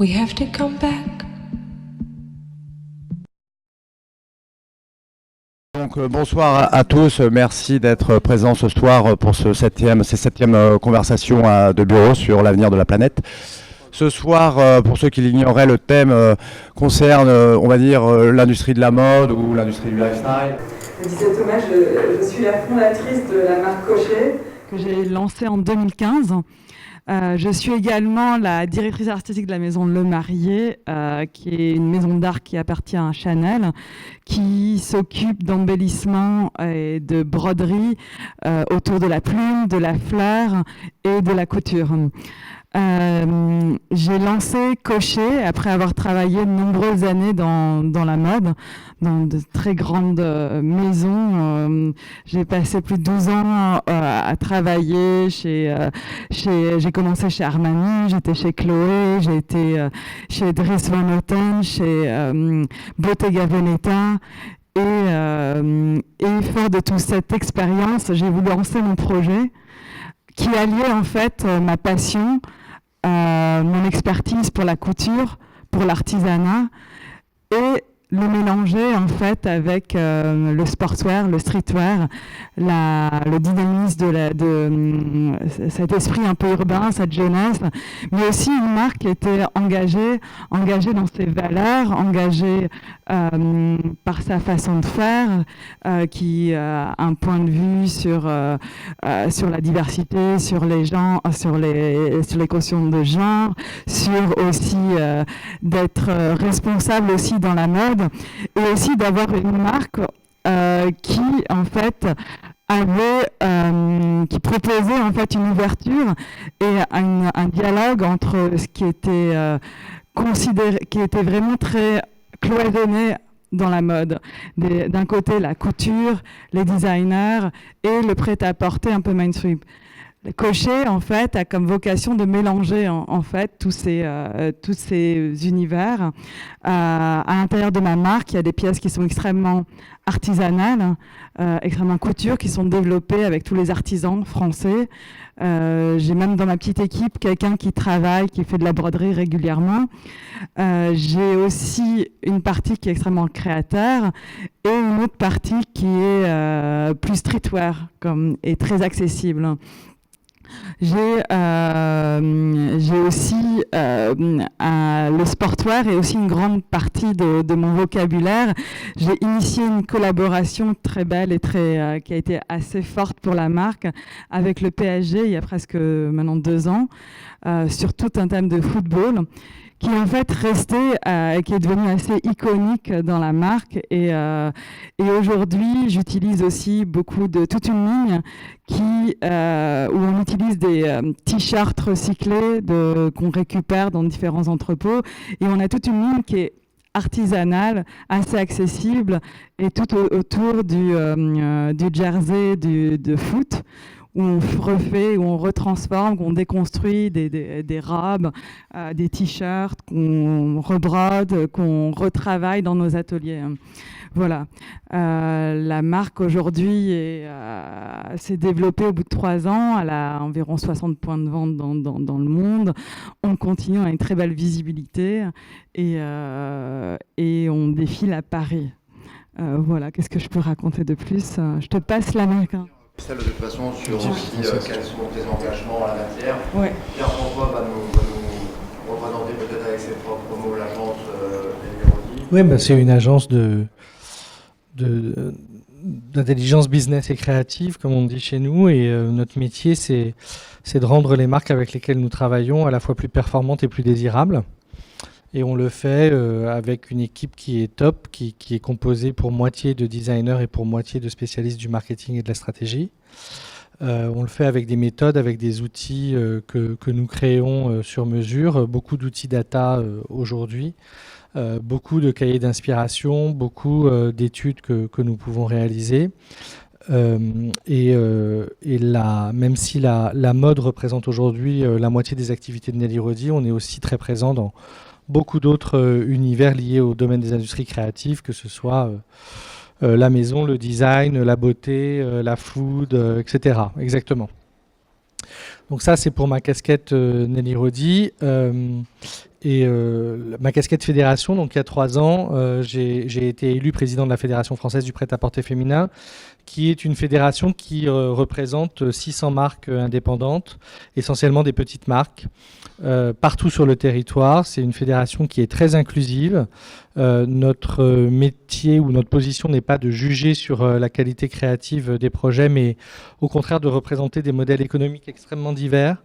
We have to come back. Donc bonsoir à tous, merci d'être présents ce soir pour ces septième conversation de bureau sur l'avenir de la planète. Ce soir, pour ceux qui l'ignoraient, le thème concerne, on va dire, l'industrie de la mode ou l'industrie du lifestyle. Je disais Thomas, je suis la fondatrice de la marque Cochet, que j'ai lancée en 2015. Je suis également la directrice artistique de la maison Le Marié, qui est une maison d'art qui appartient à Chanel, qui s'occupe d'embellissement et de broderie autour de la plume, de la fleur et de la couture. J'ai lancé Cochet après avoir travaillé de nombreuses années dans la mode, dans de très grandes maisons. J'ai passé plus de 12 ans à travailler j'ai commencé chez Armani, j'étais chez Chloé, j'ai été chez Dries Van Noten, chez Bottega Veneta. Et fort de toute cette expérience, j'ai voulu lancer mon projet qui alliait en fait ma passion, mon expertise pour la couture, pour l'artisanat, et le mélanger en fait avec le sportswear, le streetwear, le dynamisme de cet esprit un peu urbain, cette jeunesse, mais aussi une marque qui était engagée dans ses valeurs, engagée par sa façon de faire, qui a un point de vue sur la diversité, sur les gens, sur les questions de genre, sur aussi d'être responsable aussi dans la mode, et aussi d'avoir une marque qui en fait qui proposait en fait une ouverture et un dialogue entre ce qui était qui était vraiment très cloisonné dans la mode. D'un côté la couture, les designers et le prêt-à-porter un peu mainstream. Cochet, en fait, a comme vocation de mélanger en fait tous ces univers. À l'intérieur de ma marque, il y a des pièces qui sont extrêmement artisanales, extrêmement couture, qui sont développées avec tous les artisans français. J'ai même dans ma petite équipe quelqu'un qui travaille, qui fait de la broderie régulièrement. J'ai aussi une partie qui est extrêmement créateur et une autre partie qui est plus streetwear et très accessible. J'ai aussi le sportswear est aussi une grande partie de mon vocabulaire. J'ai initié une collaboration très belle et qui a été assez forte pour la marque avec le PSG il y a presque maintenant 2 ans sur tout un thème de football, qui est en fait resté, qui est devenu assez iconique dans la marque. Et aujourd'hui, j'utilise aussi toute une ligne où on utilise des t-shirts recyclés qu'on récupère dans différents entrepôts. Et on a toute une ligne qui est artisanale, assez accessible, et tout autour du jersey de foot, où on refait, où on retransforme, où on déconstruit des robes, des t-shirts, qu'on rebrode, qu'on retravaille dans nos ateliers. Voilà. La marque aujourd'hui s'est développée au bout de 3 ans. Elle a environ 60 points de vente dans le monde. On continue, on a une très belle visibilité et on défile à Paris. Voilà, qu'est-ce que je peux raconter de plus ? Je te passe la main. Celle de toute façon sur aussi quels sont tes engagements à la matière. Ouais. Pierre-François va nous représenter peut-être avec ses propres mots l'agence Elmirodi. Oui, c'est une agence d'intelligence business et créative, comme on dit chez nous, et notre métier, c'est de rendre les marques avec lesquelles nous travaillons à la fois plus performantes et plus désirables. Et on le fait avec une équipe qui est top, qui est composée pour moitié de designers et pour moitié de spécialistes du marketing et de la stratégie. On le fait avec des méthodes, avec des outils que nous créons sur mesure, beaucoup d'outils data aujourd'hui, beaucoup de cahiers d'inspiration, beaucoup d'études que nous pouvons réaliser. Même si la mode représente aujourd'hui la moitié des activités de Nelly Rodi, on est aussi très présent dans beaucoup d'autres univers liés au domaine des industries créatives, que ce soit la maison, le design, la beauté, la food, etc. Exactement. Donc ça, c'est pour ma casquette Nelly Rodi. Ma casquette fédération, donc il y a 3 ans, j'ai été élu président de la Fédération française du prêt-à-porter féminin, qui est une fédération qui représente 600 marques indépendantes, essentiellement des petites marques, partout sur le territoire. C'est une fédération qui est très inclusive. Notre métier ou notre position n'est pas de juger sur la qualité créative des projets, mais au contraire de représenter des modèles économiques extrêmement divers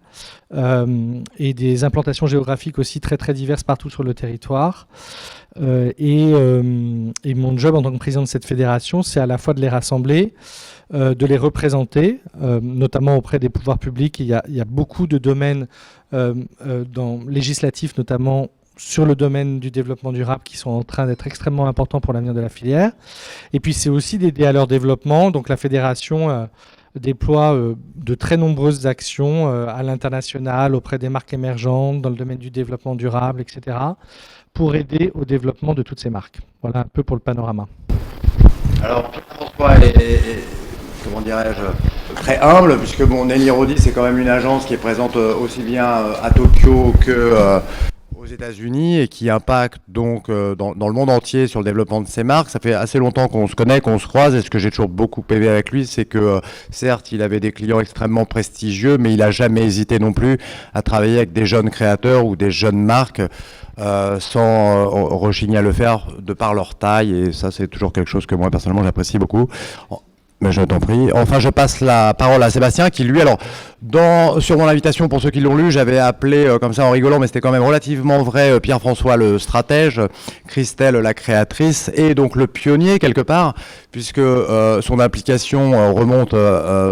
et des implantations géographiques aussi très très diverses partout sur le territoire. Et mon job en tant que président de cette fédération, c'est à la fois de les rassembler, de les représenter, notamment auprès des pouvoirs publics. Il y a beaucoup de domaines législatifs, notamment sur le domaine du développement durable, qui sont en train d'être extrêmement importants pour l'avenir de la filière. Et puis c'est aussi d'aider à leur développement. Donc la fédération déploie de très nombreuses actions à l'international, auprès des marques émergentes, dans le domaine du développement durable, etc., pour aider au développement de toutes ces marques. Voilà un peu pour le panorama. Alors Pierre-François est comment dirais-je, très humble, puisque bon, Nelly Rodi, c'est quand même une agence qui est présente aussi bien à Tokyo que aux États-Unis et qui impacte donc dans le monde entier sur le développement de ces marques. Ça fait assez longtemps qu'on se connaît, qu'on se croise, et ce que j'ai toujours beaucoup aimé avec lui, c'est que certes, il avait des clients extrêmement prestigieux, mais il n'a jamais hésité non plus à travailler avec des jeunes créateurs ou des jeunes marques sans rechigner à le faire de par leur taille, et ça c'est toujours quelque chose que moi personnellement j'apprécie beaucoup. Mais je t'en prie. Enfin, je passe la parole à Sébastien qui, lui, alors, sur mon invitation, pour ceux qui l'ont lu, j'avais appelé, comme ça en rigolant, mais c'était quand même relativement vrai, Pierre-François le stratège, Christelle la créatrice, et donc le pionnier, quelque part, puisque son implication remonte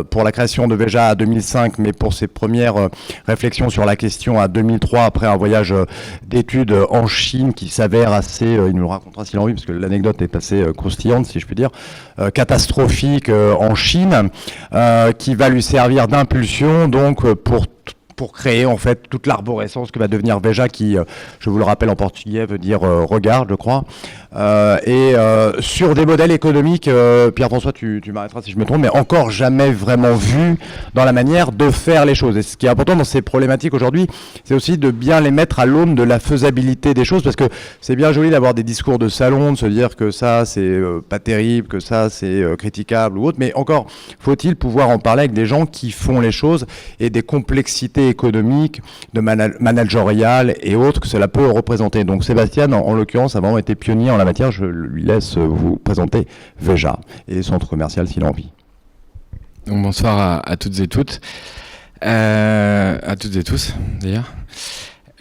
pour la création de Veja à 2005, mais pour ses premières réflexions sur la question à 2003, après un voyage d'études en Chine qui s'avère assez, il nous le racontera s'il a envie, parce que l'anecdote est assez croustillante, si je puis dire, catastrophique en Chine, qui va lui servir d'impulsion donc pour créer en fait toute l'arborescence que va devenir Veja, qui, je vous le rappelle en portugais, veut dire regarde, je crois. Sur des modèles économiques, Pierre-François, tu m'arrêteras si je me trompe, mais encore jamais vraiment vu dans la manière de faire les choses. Et ce qui est important dans ces problématiques aujourd'hui, c'est aussi de bien les mettre à l'aune de la faisabilité des choses, parce que c'est bien joli d'avoir des discours de salon, de se dire que ça c'est pas terrible, que ça c'est critiquable ou autre, mais encore faut-il pouvoir en parler avec des gens qui font les choses et des complexités économiques, de managériales et autres que cela peut représenter. Donc Sébastien, en l'occurrence, a vraiment été pionnier en la matière. Je lui laisse vous présenter Veja et centre commercial s'il a envie. Donc bonsoir à toutes et toutes, à toutes et tous d'ailleurs.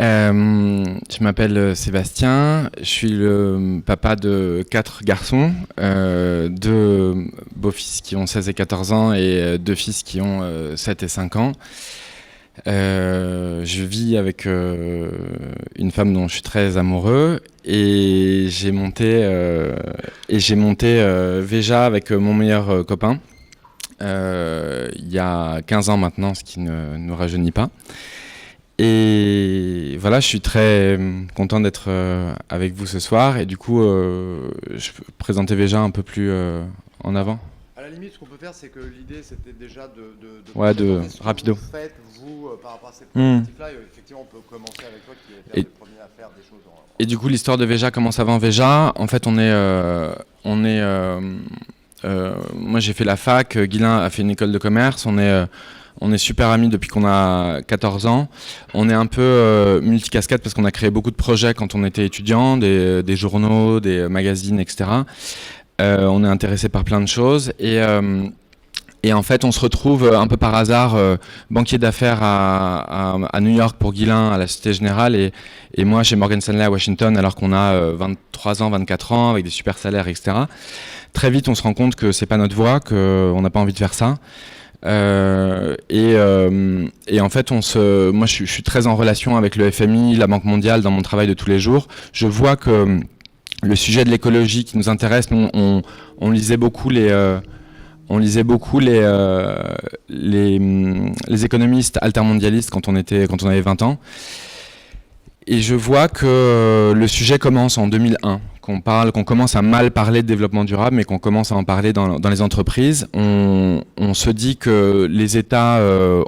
Je m'appelle Sébastien, je suis le papa de 4 garçons, 2 beaux-fils qui ont 16 et 14 ans et 2 fils qui ont 7 et 5 ans. Je vis avec une femme dont je suis très amoureux et j'ai monté Veja avec mon meilleur copain il y a 15 ans maintenant, ce qui ne nous rajeunit pas. Et voilà, je suis très content d'être avec vous ce soir et du coup je peux présenter Veja un peu plus en avant. À la limite, ce qu'on peut faire, c'est que l'idée, c'était déjà de rapido. Vous faites, vous, par rapport à ces problématiques-là, effectivement, on peut commencer avec toi qui est le premier à faire des choses. Et du coup, l'histoire de Veja commence avant Veja. En fait, moi, j'ai fait la fac, Guilain a fait une école de commerce. On est super amis depuis qu'on a 14 ans. On est un peu multicasquette parce qu'on a créé beaucoup de projets quand on était étudiant, des journaux, des magazines, etc. On est intéressé par plein de choses et en fait on se retrouve un peu par hasard banquier d'affaires à New York pour Guilain à la Société Générale et moi chez Morgan Stanley à Washington alors qu'on a 23 ans, 24 ans avec des super salaires, etc. Très vite on se rend compte que c'est pas notre voie, qu'on n'a pas envie de faire ça. Et en fait moi je suis très en relation avec le FMI, la Banque mondiale dans mon travail de tous les jours. Je vois que le sujet de l'écologie qui nous intéresse, on lisait beaucoup les économistes altermondialistes quand on avait 20 ans. Et je vois que le sujet commence en 2001, qu'on commence à mal parler de développement durable, mais qu'on commence à en parler dans les entreprises. On se dit que les États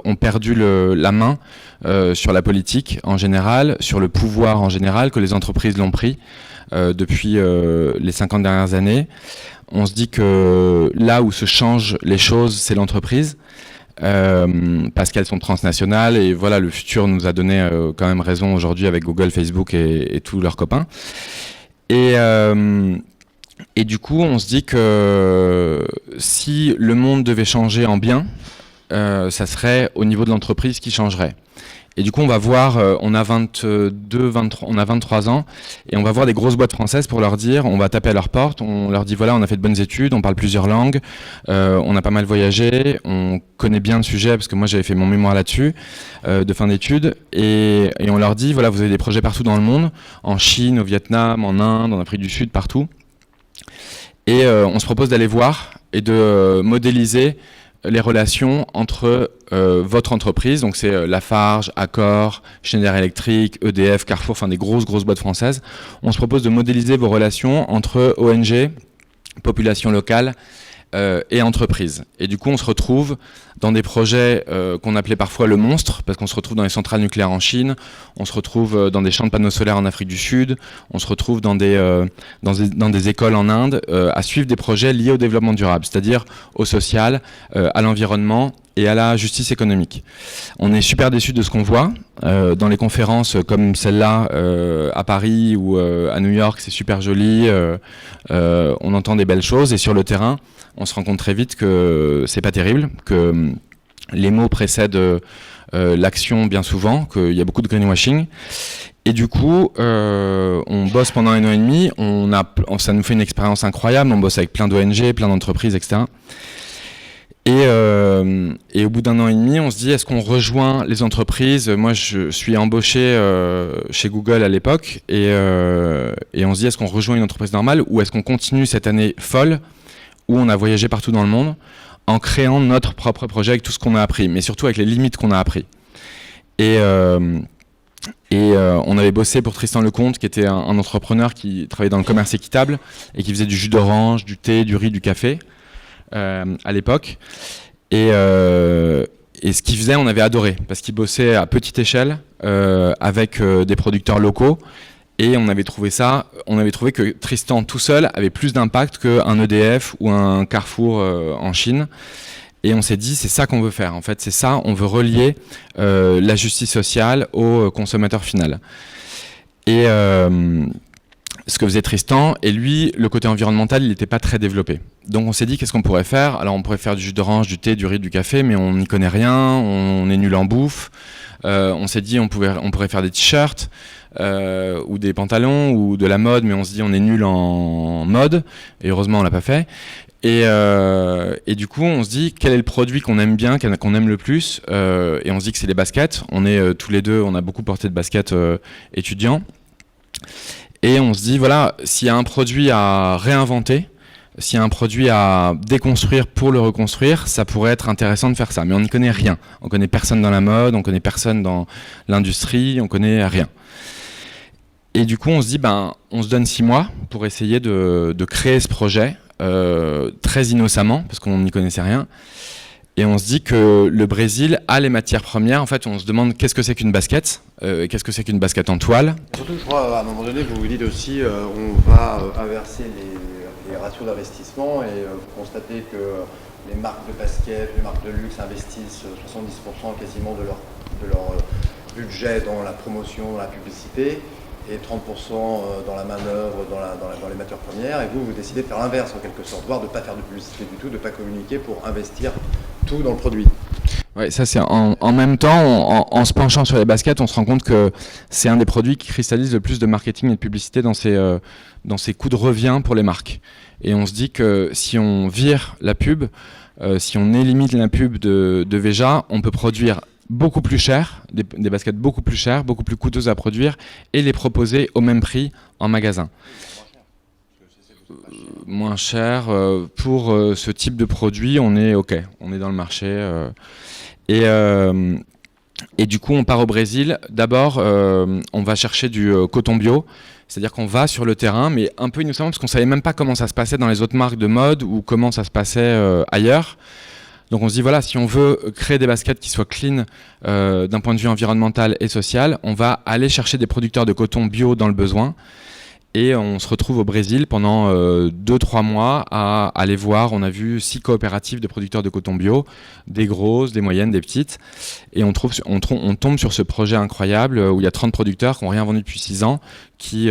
ont perdu la main sur la politique en général, sur le pouvoir en général, que les entreprises l'ont pris depuis les 50 dernières années. On se dit que là où se changent les choses, c'est l'entreprise. Parce qu'elles sont transnationales et voilà, le futur nous a donné quand même raison aujourd'hui avec Google, Facebook et tous leurs copains. Et du coup, on se dit que si le monde devait changer en bien, ça serait au niveau de l'entreprise qui changerait. Et du coup, on va voir, on a 23 ans, et on va voir des grosses boîtes françaises pour leur dire, on va taper à leur porte, on leur dit voilà, on a fait de bonnes études, on parle plusieurs langues, on a pas mal voyagé, on connaît bien le sujet, parce que moi j'avais fait mon mémoire là-dessus, de fin d'études, et on leur dit voilà, vous avez des projets partout dans le monde, en Chine, au Vietnam, en Inde, en Afrique du Sud, partout. Et on se propose d'aller voir et de modéliser les relations entre votre entreprise, donc c'est Lafarge, Accor, Schneider Electric, EDF, Carrefour, enfin des grosses boîtes françaises. On se propose de modéliser vos relations entre ONG, population locale et entreprise. Et du coup, on se retrouve dans des projets qu'on appelait parfois le monstre, parce qu'on se retrouve dans les centrales nucléaires en Chine, on se retrouve dans des champs de panneaux solaires en Afrique du Sud, on se retrouve dans des écoles en Inde, à suivre des projets liés au développement durable, c'est-à-dire au social, à l'environnement et à la justice économique. On est super déçus de ce qu'on voit. Dans les conférences comme celle-là, à Paris ou à New York, c'est super joli, on entend des belles choses, et sur le terrain, on se rend compte très vite que c'est pas terrible, que les mots précèdent l'action bien souvent, qu'il y a beaucoup de greenwashing. Et du coup, on bosse pendant 1 an et demi, ça nous fait une expérience incroyable, on bosse avec plein d'ONG, plein d'entreprises, etc. Et au bout d'1 an et demi, on se dit, est-ce qu'on rejoint les entreprises? Moi, je suis embauché chez Google à l'époque, et on se dit, est-ce qu'on rejoint une entreprise normale, ou est-ce qu'on continue cette année folle, où on a voyagé partout dans le monde, en créant notre propre projet avec tout ce qu'on a appris, mais surtout avec les limites qu'on a appris. Et on avait bossé pour Tristan Lecomte, qui était un entrepreneur qui travaillait dans le commerce équitable, et qui faisait du jus d'orange, du thé, du riz, du café, à l'époque. Et ce qu'il faisait, on avait adoré, parce qu'il bossait à petite échelle, avec des producteurs locaux, et on avait trouvé que Tristan tout seul avait plus d'impact qu'un EDF ou un Carrefour en Chine. Et on s'est dit, c'est ça qu'on veut faire. En fait, c'est ça, on veut relier la justice sociale au consommateur final. Et ce que faisait Tristan, et lui, le côté environnemental, il n'était pas très développé. Donc on s'est dit, qu'est-ce qu'on pourrait faire? Alors on pourrait faire du jus d'orange, du thé, du riz, du café, mais on n'y connaît rien, on est nul en bouffe. On s'est dit, on pourrait faire des t-shirts, ou des pantalons, ou de la mode, mais on se dit, on est nul en mode, et heureusement on l'a pas fait. Et du coup, on se dit, quel est le produit qu'on aime bien, qu'on aime le plus, et on se dit que c'est les baskets. On est tous les deux, on a beaucoup porté de baskets étudiants. Et on se dit, voilà, s'il y a un produit à réinventer, s'il y a un produit à déconstruire pour le reconstruire, ça pourrait être intéressant de faire ça. Mais on n'y connaît rien. On connaît personne dans la mode, on connaît personne dans l'industrie, on connaît rien. Et du coup, on se dit, on se donne 6 mois pour essayer de créer ce projet, très innocemment, parce qu'on n'y connaissait rien. Et on se dit que le Brésil a les matières premières. En fait, on se demande qu'est-ce que c'est qu'une basket, qu'est-ce que c'est qu'une basket en toile. Surtout, je crois, à un moment donné, vous vous dites aussi, on va inverser les ratios d'investissement, et vous constatez que les marques de basket, les marques de luxe investissent 70% quasiment de leur budget dans la promotion, dans la publicité, et 30% dans la manœuvre, dans les matières premières, et vous décidez de faire l'inverse en quelque sorte, voire de ne pas faire de publicité du tout, de ne pas communiquer pour investir tout dans le produit. Ouais, ça c'est en même temps, en se penchant sur les baskets, on se rend compte que c'est un des produits qui cristallise le plus de marketing et de publicité dans ses coûts de revient pour les marques. Et on se dit que si on vire la pub, si on élimine la pub de Veja, on peut produire beaucoup plus cher, des baskets beaucoup plus chères, beaucoup plus coûteuses à produire, et les proposer au même prix en magasin. Moins cher, pour ce type de produit, on est OK, on est dans le marché. Et Et du coup, on part au Brésil. D'abord, on va chercher du coton bio. C'est-à-dire qu'on va sur le terrain, mais un peu innocemment, parce qu'on ne savait même pas comment ça se passait dans les autres marques de mode ou comment ça se passait ailleurs. Donc on se dit, voilà, si on veut créer des baskets qui soient clean d'un point de vue environnemental et social, on va aller chercher des producteurs de coton bio dans le besoin. Et on se retrouve au Brésil pendant 2-3 mois à aller voir. On a vu 6 coopératives de producteurs de coton bio, des grosses, des moyennes, des petites. Et on tombe sur ce projet incroyable où il y a 30 producteurs qui n'ont rien vendu depuis 6 ans, qui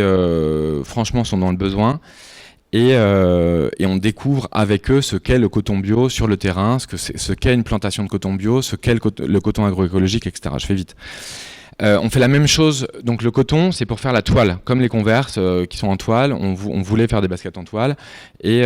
franchement sont dans le besoin. Et on découvre avec eux ce qu'est le coton bio sur le terrain, ce qu'est une plantation de coton bio, ce qu'est le coton agroécologique, etc. Je fais vite. On fait la même chose, donc le coton c'est pour faire la toile, comme les Converse qui sont en toile, on voulait faire des baskets en toile et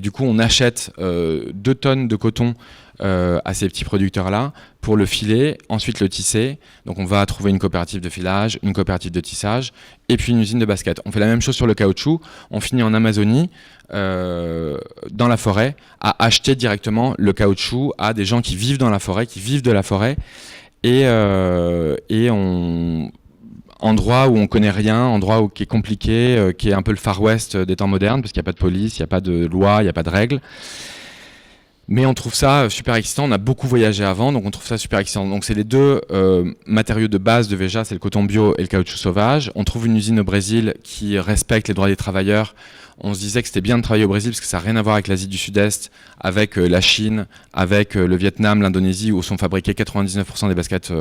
du coup on achète 2 tonnes de coton à ces petits producteurs là pour le filer, ensuite le tisser, donc on va trouver une coopérative de filage, une coopérative de tissage et puis une usine de basket. On fait la même chose sur le caoutchouc, on finit en Amazonie dans la forêt à acheter directement le caoutchouc à des gens qui vivent dans la forêt, qui vivent de la forêt. Et endroit où on connaît rien, endroit qui est compliqué, qui est un peu le Far West des temps modernes, parce qu'il n'y a pas de police, il n'y a pas de loi, il n'y a pas de règles. Mais on trouve ça super excitant, on a beaucoup voyagé avant, donc on trouve ça super excitant. Donc c'est les 2 matériaux de base de Veja, c'est le coton bio et le caoutchouc sauvage. On trouve une usine au Brésil qui respecte les droits des travailleurs. On se disait que c'était bien de travailler au Brésil parce que ça n'a rien à voir avec l'Asie du Sud-Est, avec la Chine, avec le Vietnam, l'Indonésie, où sont fabriqués 99% des baskets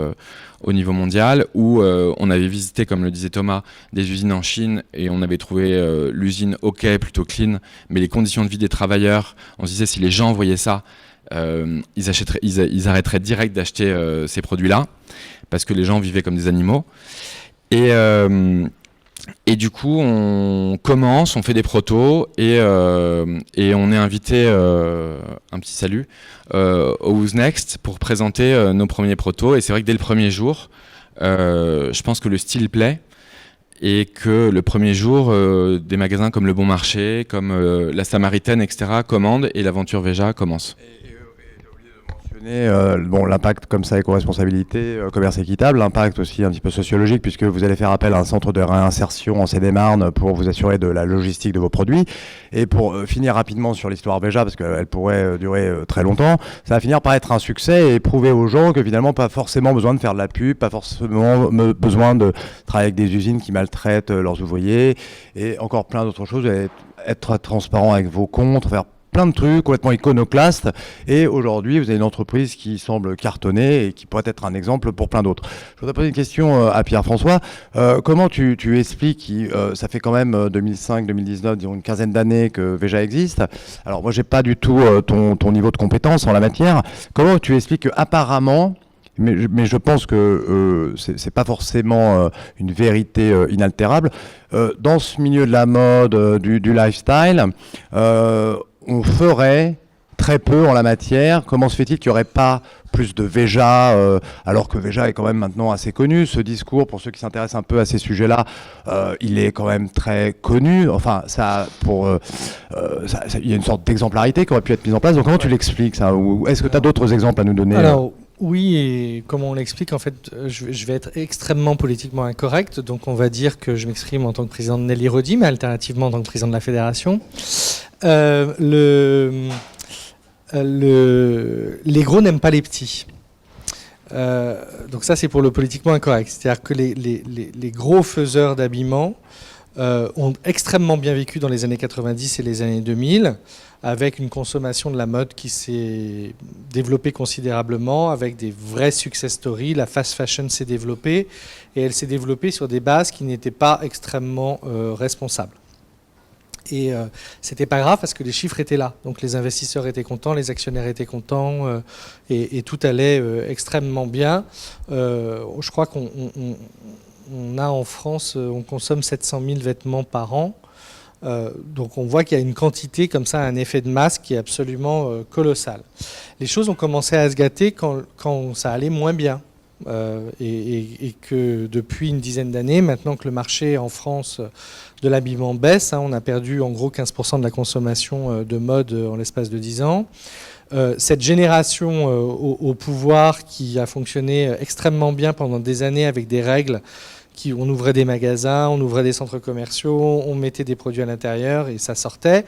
au niveau mondial, où on avait visité, comme le disait Thomas, des usines en Chine et on avait trouvé l'usine OK, plutôt clean, mais les conditions de vie des travailleurs, on se disait si les gens voyaient ça, ils arrêteraient direct d'acheter ces produits-là, parce que les gens vivaient comme des animaux. Et du coup, on commence, on fait des protos et on est invité, un petit salut, au Who's Next pour présenter nos premiers protos. Et c'est vrai que dès le premier jour, je pense que le style plaît et que le premier jour, des magasins comme Le Bon Marché, comme La Samaritaine, etc. commandent et l'aventure Veja commence. Bon, l'impact comme ça, éco-responsabilité, commerce équitable, l'impact aussi un petit peu sociologique puisque vous allez faire appel à un centre de réinsertion en Seine-et-Marne pour vous assurer de la logistique de vos produits. Et pour finir rapidement sur l'histoire Veja, parce qu'elle pourrait durer très longtemps, ça va finir par être un succès et prouver aux gens que finalement pas forcément besoin de faire de la pub, pas forcément besoin de travailler avec des usines qui maltraitent leurs ouvriers et encore plein d'autres choses, être transparent avec vos comptes, faire plein de trucs complètement iconoclastes et aujourd'hui vous avez une entreprise qui semble cartonner et qui pourrait être un exemple pour plein d'autres. Je voudrais poser une question à Pierre-François. Comment tu expliques, ça fait quand même 2005-2019, disons une quinzaine d'années que Veja existe. Alors moi j'ai pas du tout ton niveau de compétence en la matière. Comment tu expliques que apparemment, mais je pense que c'est pas forcément une vérité inaltérable, dans ce milieu de la mode, du lifestyle, on ferait très peu en la matière. Comment se fait-il qu'il n'y aurait pas plus de Veja, alors que Veja est quand même maintenant assez connu. Ce discours, pour ceux qui s'intéressent un peu à ces sujets-là, il est quand même très connu. Enfin, il y a une sorte d'exemplarité qui aurait pu être mise en place. Donc comment tu l'expliques ça? Ou est-ce que tu as d'autres exemples à nous donner? Alors, oui, et comme on l'explique, en fait, je vais être extrêmement politiquement incorrect. Donc on va dire que je m'exprime en tant que président de Nelly Rodi, mais alternativement en tant que président de la fédération. Les gros n'aiment pas les petits. Donc ça, c'est pour le politiquement incorrect. C'est-à-dire que les gros faiseurs d'habillement ont extrêmement bien vécu dans les années 90 et les années 2000, avec une consommation de la mode qui s'est développée considérablement, avec des vrais success stories. La fast fashion s'est développée, et elle s'est développée sur des bases qui n'étaient pas extrêmement responsables. Et c'était pas grave parce que les chiffres étaient là. Donc les investisseurs étaient contents, les actionnaires étaient contents et tout allait extrêmement bien. Je crois qu'on a en France, on consomme 700 000 vêtements par an. Donc on voit qu'il y a une quantité comme ça, un effet de masse qui est absolument colossal. Les choses ont commencé à se gâter quand ça allait moins bien. Et que depuis une dizaine d'années, maintenant que le marché en France de l'habillement baisse, on a perdu en gros 15% de la consommation de mode en l'espace de 10 ans, cette génération au pouvoir qui a fonctionné extrêmement bien pendant des années avec des règles on ouvrait des magasins, on ouvrait des centres commerciaux, on mettait des produits à l'intérieur et ça sortait,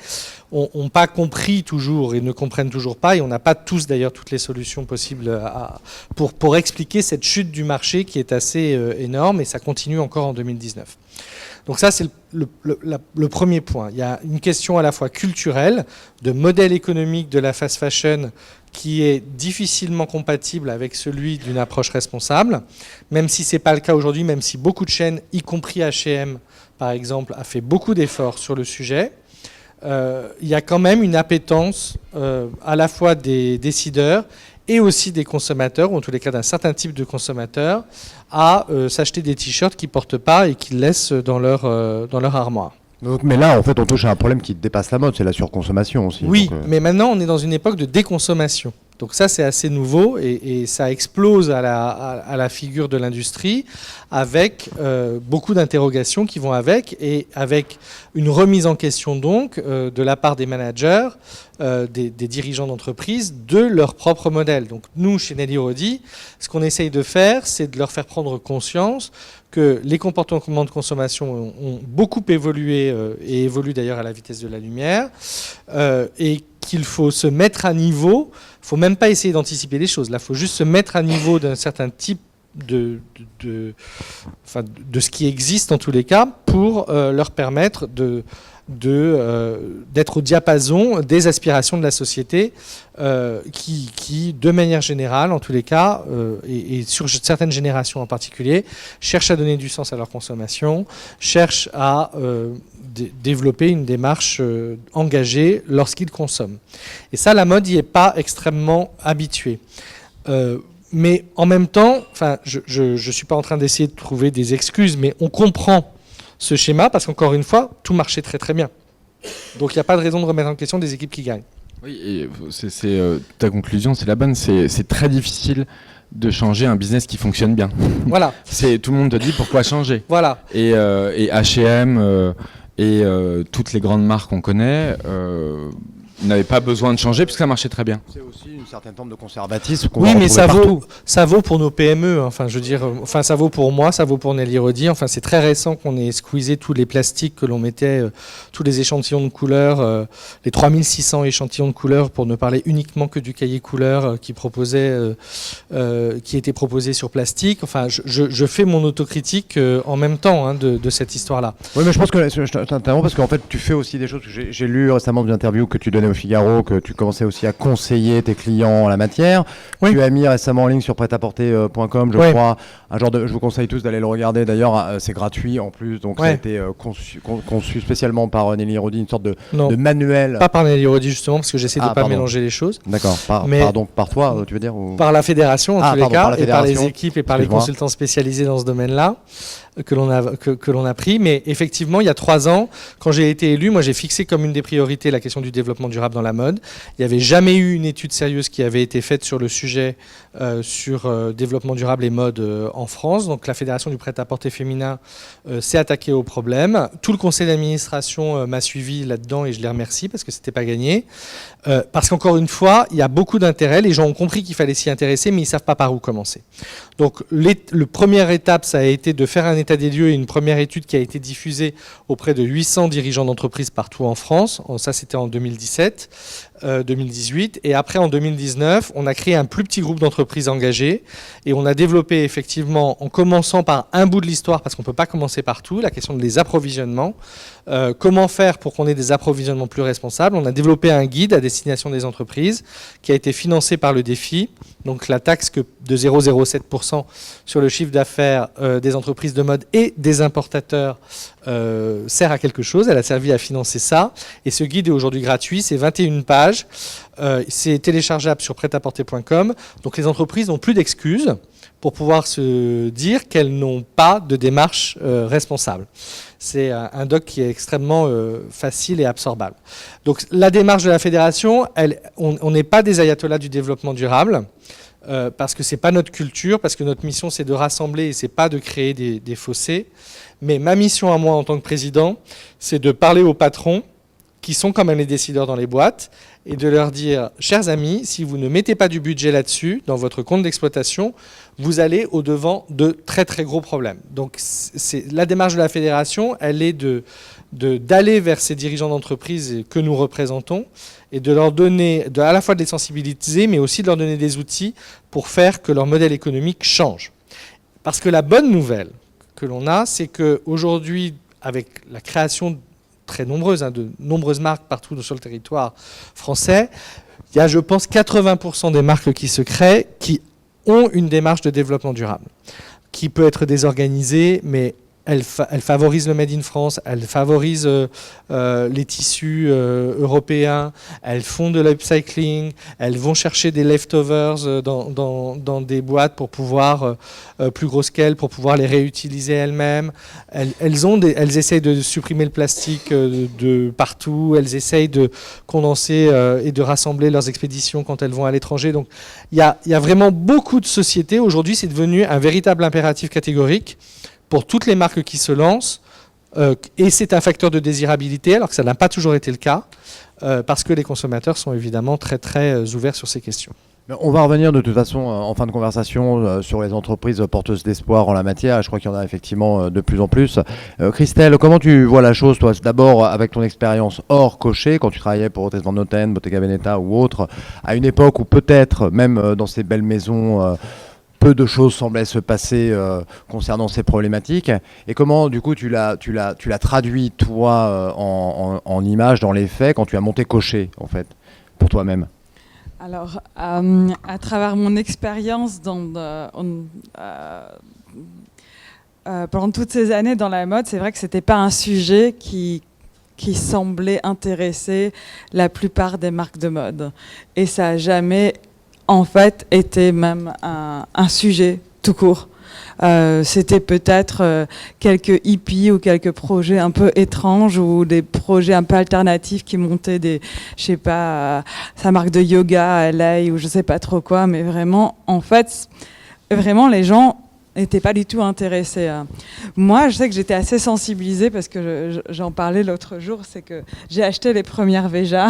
n'ont pas compris toujours et ne comprennent toujours pas, et on n'a pas tous d'ailleurs toutes les solutions possibles pour expliquer cette chute du marché qui est assez énorme, et ça continue encore en 2019. Donc ça, c'est le premier point. Il y a une question à la fois culturelle, de modèle économique de la fast fashion qui est difficilement compatible avec celui d'une approche responsable, même si ce n'est pas le cas aujourd'hui, même si beaucoup de chaînes, y compris H&M par exemple, a fait beaucoup d'efforts sur le sujet. Il y a quand même une appétence à la fois des décideurs et aussi des consommateurs, ou en tous les cas d'un certain type de consommateurs, à s'acheter des t-shirts qu'ils ne portent pas et qu'ils laissent dans leur armoire. Donc, mais là, en fait, on touche à un problème qui dépasse la mode, c'est la surconsommation aussi. Oui, donc, mais maintenant, on est dans une époque de déconsommation. Donc ça, c'est assez nouveau et ça explose à la figure de l'industrie avec beaucoup d'interrogations qui vont avec, et avec une remise en question donc de la part des managers, des dirigeants d'entreprise, de leur propre modèle. Donc nous, chez Nelly Rodi, ce qu'on essaye de faire, c'est de leur faire prendre conscience que les comportements de consommation ont beaucoup évolué et évoluent d'ailleurs à la vitesse de la lumière, et qu'il faut se mettre à niveau. Il ne faut même pas essayer d'anticiper les choses. Là, il faut juste se mettre à niveau d'un certain type de ce qui existe en tous les cas pour leur permettre d'être au diapason des aspirations de la société qui, de manière générale, en tous les cas, et sur certaines générations en particulier, cherchent à donner du sens à leur consommation, cherchent à développer une démarche engagée lorsqu'ils consomment. Et ça, la mode n'y est pas extrêmement habituée. Mais en même temps, je ne suis pas en train d'essayer de trouver des excuses, mais on comprend ce schéma parce qu'encore une fois, tout marchait très très bien. Donc il n'y a pas de raison de remettre en question des équipes qui gagnent. Oui, et ta conclusion, c'est la bonne. C'est très difficile de changer un business qui fonctionne bien. Voilà. Tout le monde te dit pourquoi changer. Voilà. Et H&M et toutes les grandes marques qu'on connaît n'avaient pas besoin de changer puisque ça marchait très bien. c'est aussi une certaine forme de conservatisme qu'on Oui, va mais retrouver ça vaut pour nos PME. Enfin, je veux dire, ça vaut pour moi, ça vaut pour Nelly Rodi. Enfin, c'est très récent qu'on ait squeezé tous les plastiques que l'on mettait, tous les échantillons de couleurs, les 3600 échantillons de couleurs, pour ne parler uniquement que du cahier couleur qui était proposé sur plastique. Enfin, je fais mon autocritique en même temps de cette histoire-là. Oui, mais je pense que je t'interromps parce qu'en fait, tu fais aussi des choses. J'ai lu récemment une interview que tu donnais au Figaro, que tu commençais aussi à conseiller tes clients en la matière. Oui. Tu as mis récemment en ligne sur prêtaporter.com, je Oui. crois, je vous conseille tous d'aller le regarder. D'ailleurs, c'est gratuit en plus, donc ça a été conçu spécialement par Nelly Rodi, une sorte de manuel. Pas par Nelly Rodi justement, parce que j'essaie de ne pas mélanger les choses. D'accord, par toi, tu veux dire Par la fédération en tous les cas, et par les équipes et par les Excuse-moi. consultants spécialisés dans ce domaine-là que l'on a pris. Mais effectivement, il y a 3 ans, quand j'ai été élu, moi j'ai fixé comme une des priorités la question du développement durable dans la mode. Il n'y avait jamais eu une étude sérieuse qui avait été faite sur le sujet sur développement durable et mode en France. Donc la Fédération du prêt-à-porter féminin s'est attaquée au problème. Tout le conseil d'administration m'a suivi là-dedans et je les remercie parce que c'était pas gagné. Parce qu'encore une fois, il y a beaucoup d'intérêt. Les gens ont compris qu'il fallait s'y intéresser, mais ils ne savent pas par où commencer. Donc la première étape, ça a été de faire un état des lieux et une première étude qui a été diffusée auprès de 800 dirigeants d'entreprises partout en France. Ça, c'était en 2017. 2018, et après en 2019 on a créé un plus petit groupe d'entreprises engagées et on a développé effectivement, en commençant par un bout de l'histoire, parce qu'on ne peut pas commencer partout, la question des approvisionnements, comment faire pour qu'on ait des approvisionnements plus responsables. On a développé un guide à destination des entreprises qui a été financé par le défi, donc la taxe de 0,07% sur le chiffre d'affaires des entreprises de mode et des importateurs sert à quelque chose. Elle a servi à financer ça, et ce guide est aujourd'hui gratuit, c'est 21 pages. C'est téléchargeable sur prêtaporter.com. Donc les entreprises n'ont plus d'excuses pour pouvoir se dire qu'elles n'ont pas de démarche responsable. C'est un doc qui est extrêmement facile et absorbable. Donc la démarche de la fédération, on n'est pas des ayatollahs du développement durable, parce que c'est pas notre culture, parce que notre mission c'est de rassembler et c'est pas de créer des fossés. Mais ma mission à moi en tant que président, c'est de parler aux patrons qui sont quand même les décideurs dans les boîtes, et de leur dire, chers amis, si vous ne mettez pas du budget là-dessus, dans votre compte d'exploitation, vous allez au-devant de très très gros problèmes. Donc la démarche de la fédération, elle est d'aller vers ces dirigeants d'entreprise que nous représentons, et de leur donner, à la fois de les sensibiliser, mais aussi de leur donner des outils pour faire que leur modèle économique change. Parce que la bonne nouvelle que l'on a, c'est qu'aujourd'hui, avec la création très nombreuses, de nombreuses marques partout sur le territoire français, il y a, je pense, 80% des marques qui se créent qui ont une démarche de développement durable, qui peut être désorganisée, mais elle favorise le Made in France, elle favorise les tissus européens, elles font de l'upcycling, elles vont chercher des leftovers dans des boîtes pour pouvoir, plus grosses qu'elles, pour pouvoir les réutiliser elles-mêmes. Elles essayent de supprimer le plastique de partout, elles essayent de condenser et de rassembler leurs expéditions quand elles vont à l'étranger. Donc il y a vraiment beaucoup de sociétés. Aujourd'hui, c'est devenu un véritable impératif catégorique pour toutes les marques qui se lancent, et c'est un facteur de désirabilité, alors que ça n'a pas toujours été le cas, parce que les consommateurs sont évidemment très très ouverts sur ces questions. On va revenir de toute façon en fin de conversation sur les entreprises porteuses d'espoir en la matière. Je crois qu'il y en a effectivement de plus en plus. Christelle, comment tu vois la chose, toi, d'abord avec ton expérience hors cocher, quand tu travaillais pour Hôtesse Van Noten, Bottega Veneta ou autre, à une époque où peut-être, même dans ces belles maisons, peu de choses semblaient se passer concernant ces problématiques. Et comment, du coup, tu l'as traduit, toi, en images, dans les faits, quand tu as monté Cocher, en fait, pour toi-même? Alors, à travers mon expérience pendant toutes ces années dans la mode, c'est vrai que ce n'était pas un sujet qui semblait intéresser la plupart des marques de mode. Et ça n'a jamais en fait, était même un sujet tout court. C'était peut-être quelques hippies ou quelques projets un peu étranges ou des projets un peu alternatifs qui montaient je sais pas, sa marque de yoga à LA ou je sais pas trop quoi, mais vraiment, en fait, vraiment les gens n'étaient pas du tout intéressés. Moi, je sais que j'étais assez sensibilisée parce que j'en parlais l'autre jour, c'est que j'ai acheté les premières Veja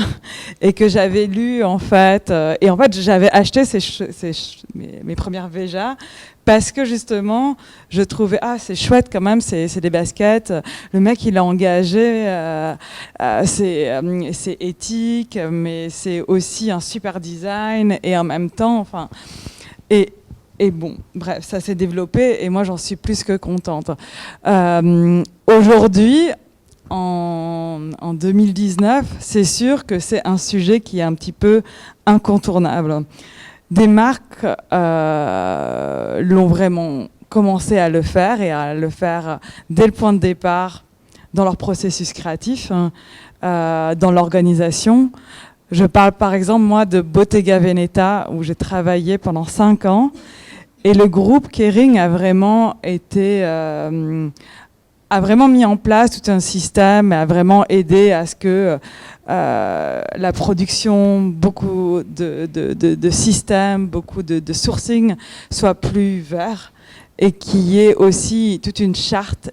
et que j'avais lu en fait, et en fait j'avais acheté mes premières Veja parce que justement, je trouvais c'est chouette quand même, c'est des baskets. Le mec il a engagé, c'est éthique, mais c'est aussi un super design et en même temps, enfin et bon, bref, ça s'est développé et moi j'en suis plus que contente. Aujourd'hui, en 2019, c'est sûr que c'est un sujet qui est un petit peu incontournable. Des marques l'ont vraiment commencé à le faire et à le faire dès le point de départ dans leur processus créatif, dans l'organisation. Je parle par exemple, moi, de Bottega Veneta, où j'ai travaillé pendant 5 ans. Et le groupe Kering a vraiment mis en place tout un système, a vraiment aidé à ce que la production, beaucoup de systèmes, beaucoup de sourcing soit plus vert et qu'il y ait aussi toute une charte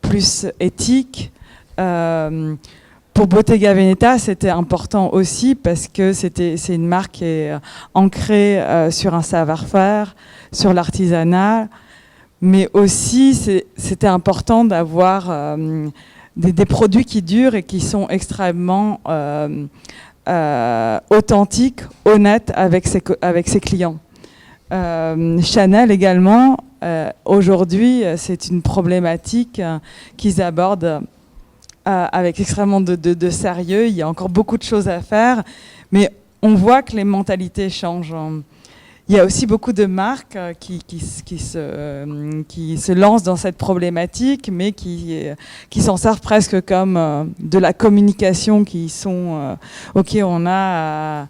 plus éthique. Pour Bottega Veneta, c'était important aussi parce que c'est une marque qui est ancrée sur un savoir-faire, sur l'artisanat, mais aussi c'était important d'avoir des produits qui durent et qui sont extrêmement authentiques, honnêtes avec ses clients. Chanel également, aujourd'hui, c'est une problématique qu'ils abordent avec extrêmement de sérieux. Il y a encore beaucoup de choses à faire, mais on voit que les mentalités changent. Il y a aussi beaucoup de marques qui se lancent dans cette problématique, mais qui s'en servent presque comme de la communication, qui sont OK, on a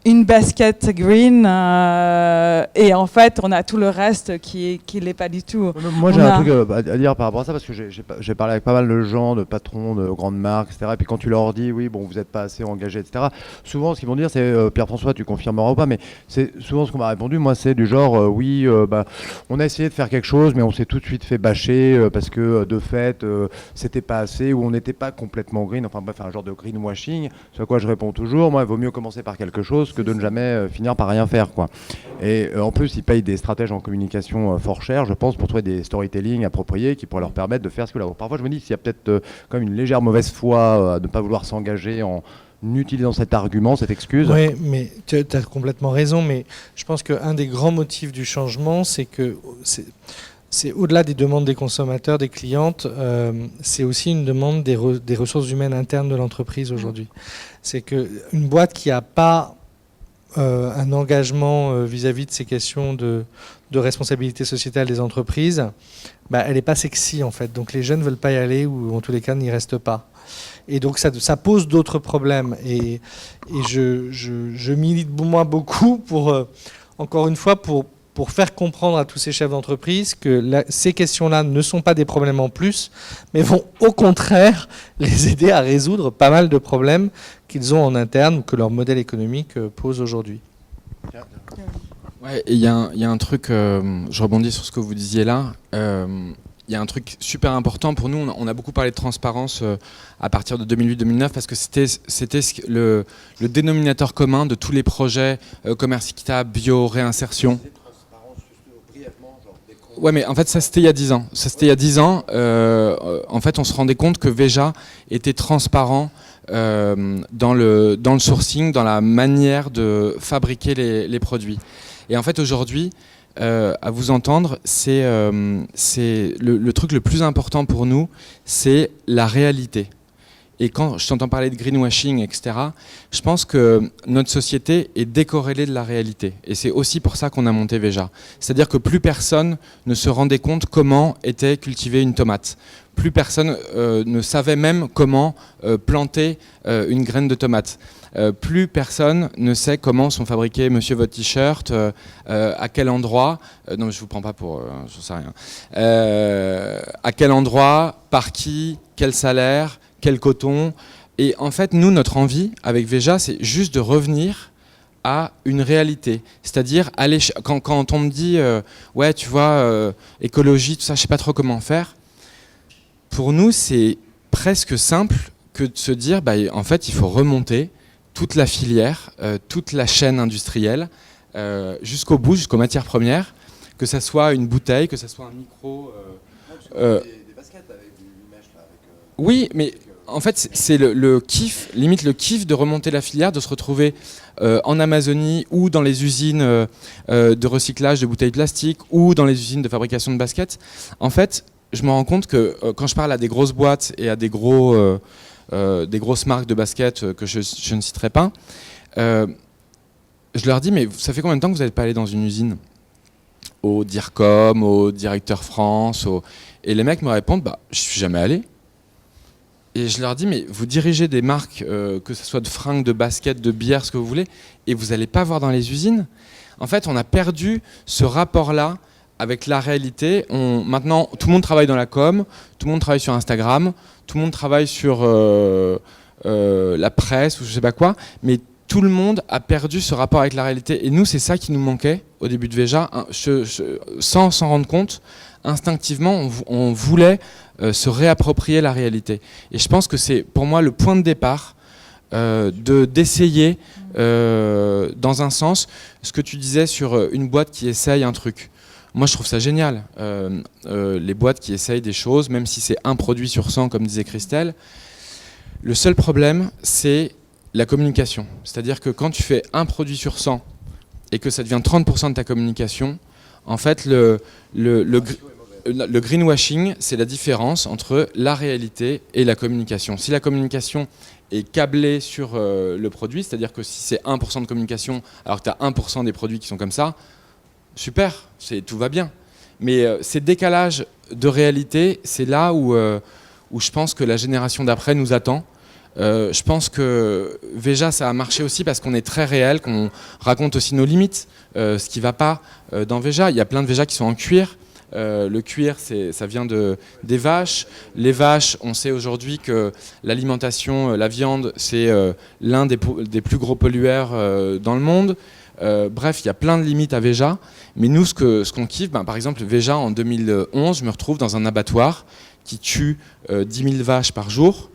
une basket green et en fait on a tout le reste qui l'est pas du tout. Moi j'ai un truc à dire par rapport à ça parce que j'ai parlé avec pas mal de gens, de patrons de grandes marques, etc. Et puis quand tu leur dis oui bon vous n'êtes pas assez engagés, etc. Souvent ce qu'ils vont dire c'est Pierre-François tu confirmeras ou pas, mais c'est souvent ce qu'on m'a répondu moi c'est du genre oui on a essayé de faire quelque chose mais on s'est tout de suite fait bâcher parce que de fait c'était pas assez ou on n'était pas complètement green, enfin bref un genre de greenwashing. Ce à quoi je réponds toujours, moi il vaut mieux commencer par quelque chose que de ne jamais finir par rien faire, quoi. Et en plus, ils payent des stratèges en communication fort cher, je pense, pour trouver des storytelling appropriés qui pourraient leur permettre de faire ce que là. Parfois, je me dis s'il y a peut-être quand même une légère mauvaise foi de ne pas vouloir s'engager en utilisant cet argument, cette excuse. Oui, mais tu as complètement raison, mais je pense qu'un des grands motifs du changement, c'est que c'est au-delà des demandes des consommateurs, des clientes, c'est aussi une demande des ressources humaines internes de l'entreprise aujourd'hui. C'est qu'une boîte qui n'a pas un engagement vis-à-vis de ces questions de responsabilité sociétale des entreprises, elle n'est pas sexy en fait. Donc les jeunes ne veulent pas y aller ou en tous les cas n'y restent pas. Et donc ça pose d'autres problèmes. Et je milite moi beaucoup pour, encore une fois, pour faire comprendre à tous ces chefs d'entreprise que ces questions-là ne sont pas des problèmes en plus, mais vont au contraire les aider à résoudre pas mal de problèmes qu'ils ont en interne ou que leur modèle économique pose aujourd'hui. Ouais, et il y a un truc, je rebondis sur ce que vous disiez là, il y a un truc super important pour nous, on a beaucoup parlé de transparence à partir de 2008-2009 parce que c'était le dénominateur commun de tous les projets commerce équitable, bio, réinsertion. Ouais, mais en fait, ça c'était il y a 10 ans. En fait, on se rendait compte que Veja était transparent dans le sourcing, dans la manière de fabriquer les produits. Et en fait, aujourd'hui, à vous entendre, c'est le truc le plus important pour nous, c'est la réalité. Et quand je t'entends parler de greenwashing, etc., je pense que notre société est décorrélée de la réalité. Et c'est aussi pour ça qu'on a monté Veja. C'est-à-dire que plus personne ne se rendait compte comment était cultivée une tomate. Plus personne ne savait même comment planter une graine de tomate. Plus personne ne sait comment sont fabriqués monsieur votre t-shirt, à quel endroit, non je vous prends pas pour, j'en sais rien, à quel endroit, par qui, quel salaire, quel coton. Et en fait, nous, notre envie avec Veja, c'est juste de revenir à une réalité. C'est-à-dire, quand on me dit, ouais, tu vois, écologie, tout ça, je sais pas trop comment faire. Pour nous, c'est presque simple que de se dire, en fait, il faut remonter toute la filière, toute la chaîne industrielle, jusqu'au bout, jusqu'aux matières premières, que ça soit une bouteille, que ça soit un micro. Des baskets avec du mesh là. Oui, mais en fait, c'est le kiff, limite le kiff de remonter la filière, de se retrouver en Amazonie ou dans les usines de recyclage de bouteilles plastiques ou dans les usines de fabrication de baskets. En fait, je me rends compte que quand je parle à des grosses boîtes et à des grosses marques de baskets que je ne citerai pas, je leur dis, mais ça fait combien de temps que vous n'êtes pas allé dans une usine ? Au DIRCOM, au Directeur France, et les mecs me répondent, je suis jamais allé. Et je leur dis, mais vous dirigez des marques, que ce soit de fringues, de baskets, de bières, ce que vous voulez, et vous n'allez pas voir dans les usines. En fait, on a perdu ce rapport-là avec la réalité. Maintenant, tout le monde travaille dans la com, tout le monde travaille sur Instagram, tout le monde travaille sur la presse ou je sais pas quoi, mais tout le monde a perdu ce rapport avec la réalité. Et nous, c'est ça qui nous manquait au début de Veja, sans s'en rendre compte. Instinctivement, on voulait se réapproprier la réalité. Et je pense que c'est pour moi le point de départ d'essayer, dans un sens, ce que tu disais sur une boîte qui essaye un truc. Moi, je trouve ça génial. Les boîtes qui essayent des choses, même si c'est un produit sur 100, comme disait Christelle. Le seul problème, c'est la communication. C'est-à-dire que quand tu fais un produit sur 100 et que ça devient 30% de ta communication, en fait, le greenwashing, c'est la différence entre la réalité et la communication. Si la communication est câblée sur le produit, c'est-à-dire que si c'est 1% de communication, alors que tu as 1% des produits qui sont comme ça, super, tout va bien. Mais ces décalages de réalité, c'est là où je pense que la génération d'après nous attend. Je pense que Veja, ça a marché aussi parce qu'on est très réel, qu'on raconte aussi nos limites, ce qui ne va pas dans Veja. Il y a plein de Veja qui sont en cuir. Le cuir, ça vient des vaches. Les vaches, on sait aujourd'hui que l'alimentation, la viande, c'est l'un des plus gros pollueurs dans le monde. Bref, il y a plein de limites à Veja. Mais nous, ce qu'on kiffe, par exemple, Veja, en 2011, je me retrouve dans un abattoir qui tue 10 000 vaches par jour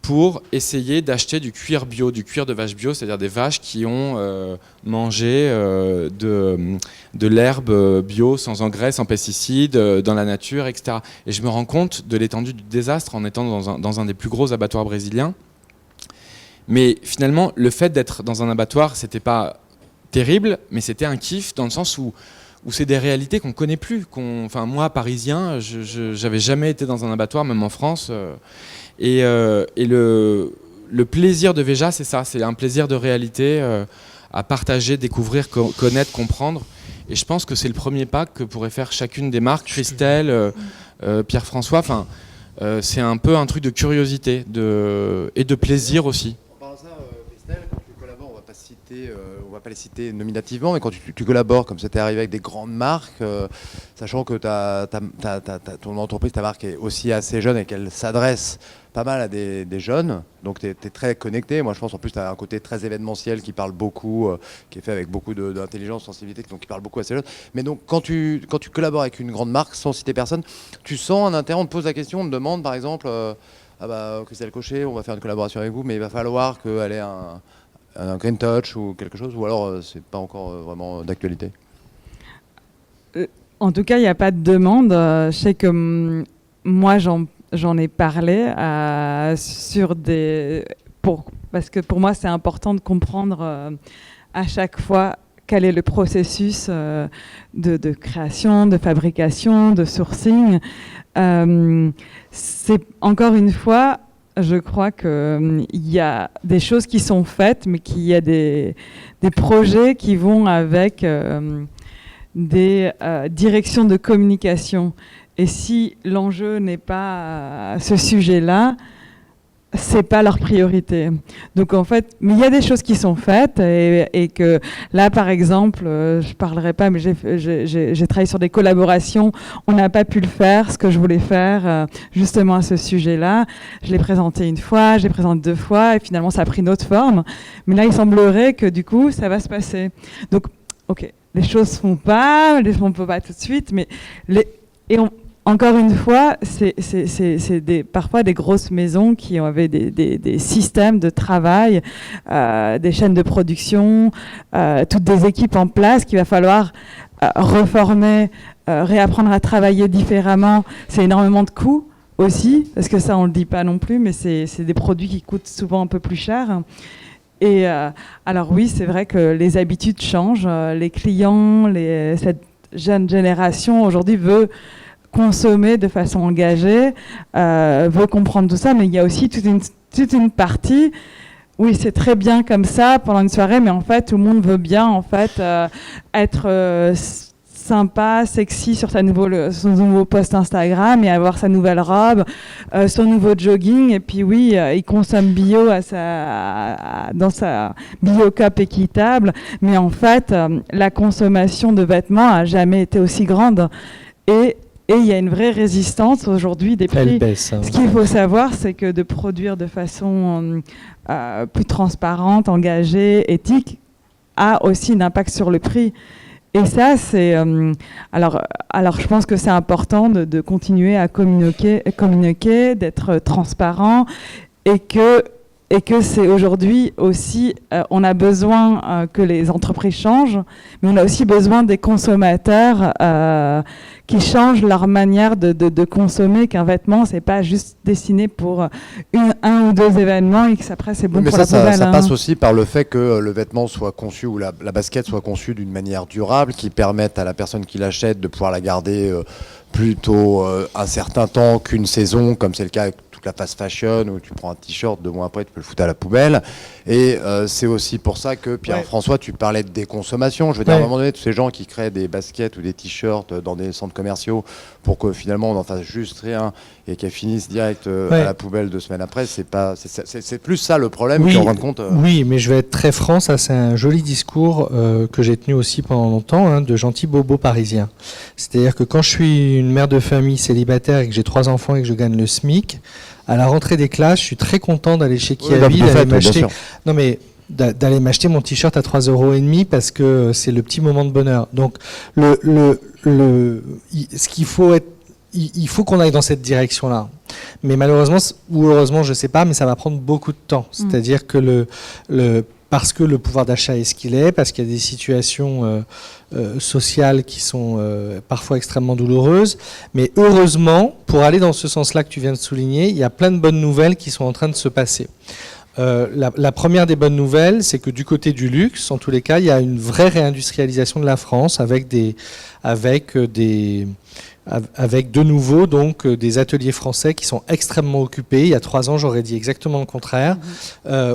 pour essayer d'acheter du cuir bio, du cuir de vache bio, c'est-à-dire des vaches qui ont mangé de l'herbe bio, sans engrais, sans pesticides, dans la nature, etc. Et je me rends compte de l'étendue du désastre en étant dans un des plus gros abattoirs brésiliens. Mais finalement, le fait d'être dans un abattoir, c'était pas terrible, mais c'était un kiff dans le sens où c'est des réalités qu'on connaît plus. Enfin, moi, parisien, j'avais jamais été dans un abattoir, même en France. Et le plaisir de Veja, c'est ça, c'est un plaisir de réalité à partager, découvrir, connaître, comprendre. Et je pense que c'est le premier pas que pourrait faire chacune des marques, Christelle, Pierre-François. Enfin, c'est un peu un truc de curiosité et de plaisir aussi. En parlant de ça, Christelle, quand tu collabores, on va pas les citer nominativement, mais quand tu collabores, comme c'était arrivé avec des grandes marques, sachant que ton entreprise, ta marque est aussi assez jeune et qu'elle s'adresse pas mal à des jeunes, donc tu es très connecté. Moi, je pense en plus tu as un côté très événementiel qui parle beaucoup, qui est fait avec beaucoup d'intelligence, sensibilité, donc qui parle beaucoup à ces jeunes. Mais donc, quand tu collabores avec une grande marque, sans citer personne, tu sens un intérêt, on te pose la question, on te demande par exemple, Christelle Cochet, on va faire une collaboration avec vous, mais il va falloir qu'elle ait un Green Touch ou quelque chose, ou alors c'est pas encore vraiment d'actualité? En tout cas, il n'y a pas de demande. Je sais que moi, j'en ai parlé parce que pour moi, c'est important de comprendre à chaque fois quel est le processus de création, de fabrication, de sourcing. C'est encore une fois, je crois qu'il y a des choses qui sont faites, mais qu'il y a des projets qui vont avec des directions de communication. Et si l'enjeu n'est pas ce sujet-là, c'est pas leur priorité. Donc en fait, mais il y a des choses qui sont faites et que là, par exemple, je parlerai pas, mais j'ai travaillé sur des collaborations. On n'a pas pu le faire, ce que je voulais faire justement à ce sujet-là. Je l'ai présenté une fois, je l'ai présenté 2 fois, et finalement, ça a pris une autre forme. Mais là, il semblerait que du coup, ça va se passer. Donc, ok, les choses se font pas, on ne peut pas tout de suite, mais encore une fois, c'est parfois des grosses maisons qui avaient des systèmes de travail, des chaînes de production, toutes des équipes en place qu'il va falloir reformer, réapprendre à travailler différemment. C'est énormément de coûts aussi, parce que ça, on ne le dit pas non plus, mais c'est des produits qui coûtent souvent un peu plus cher. Et alors oui, c'est vrai que les habitudes changent. Les clients, cette jeune génération aujourd'hui veut consommer de façon engagée, veut comprendre tout ça, mais il y a aussi toute une partie, oui, c'est très bien comme ça pendant une soirée, mais en fait, tout le monde veut bien en fait être sympa, sexy sur son nouveau post Instagram et avoir sa nouvelle robe, son nouveau jogging, et puis oui, il consomme bio dans sa bio-cup équitable, mais en fait, la consommation de vêtements a jamais été aussi grande. Et il y a une vraie résistance aujourd'hui des prix. Elle baisse, hein. Ce qu'il faut savoir, c'est que de produire de façon plus transparente, engagée, éthique, a aussi un impact sur le prix. Et ça, c'est... alors, je pense que c'est important de continuer à communiquer, d'être transparent, et que c'est aujourd'hui aussi, on a besoin que les entreprises changent, mais on a aussi besoin des consommateurs qui changent leur manière de consommer, qu'un vêtement, c'est pas juste destiné pour un ou 2 événements et que après c'est bon pour la poubelle. Ça passe aussi par le fait que le vêtement soit conçu, ou la basket soit conçue d'une manière durable, qui permette à la personne qui l'achète de pouvoir la garder plutôt un certain temps qu'une saison, comme c'est le cas avec toute la fast fashion, où tu prends un t-shirt, 2 mois après tu peux le foutre à la poubelle. Et c'est aussi pour ça que Pierre-François, tu parlais de déconsommation. Je veux dire, à un moment donné, tous ces gens qui créent des baskets ou des t-shirts dans des centres commerciaux pour que finalement on n'en fasse juste rien et qu'elles finissent direct Ouais. à la poubelle 2 semaines après. C'est plus ça le problème Oui, qu'on rend compte. oui, mais je vais être très franc, ça c'est un joli discours que j'ai tenu aussi pendant longtemps, hein, de gentil bobo parisien. C'est-à-dire que quand je suis une mère de famille célibataire et que j'ai 3 enfants et que je gagne le SMIC, à la rentrée des classes, je suis très content d'aller chez Kiavi, d'aller m'acheter. Non mais d'aller m'acheter mon t-shirt à 3,5 € parce que c'est le petit moment de bonheur. Donc ce qu'il faut être, il faut qu'on aille dans cette direction-là. Mais malheureusement, ou heureusement, je sais pas, mais ça va prendre beaucoup de temps. C'est-à-dire que parce que le pouvoir d'achat est ce qu'il est, parce qu'il y a des situations sociales qui sont parfois extrêmement douloureuses. Mais heureusement, pour aller dans ce sens-là que tu viens de souligner, il y a plein de bonnes nouvelles qui sont en train de se passer. La première des bonnes nouvelles, c'est que du côté du luxe, en tous les cas, il y a une vraie réindustrialisation de la France avec de nouveau donc des ateliers français qui sont extrêmement occupés. Il y a 3 ans, j'aurais dit exactement le contraire.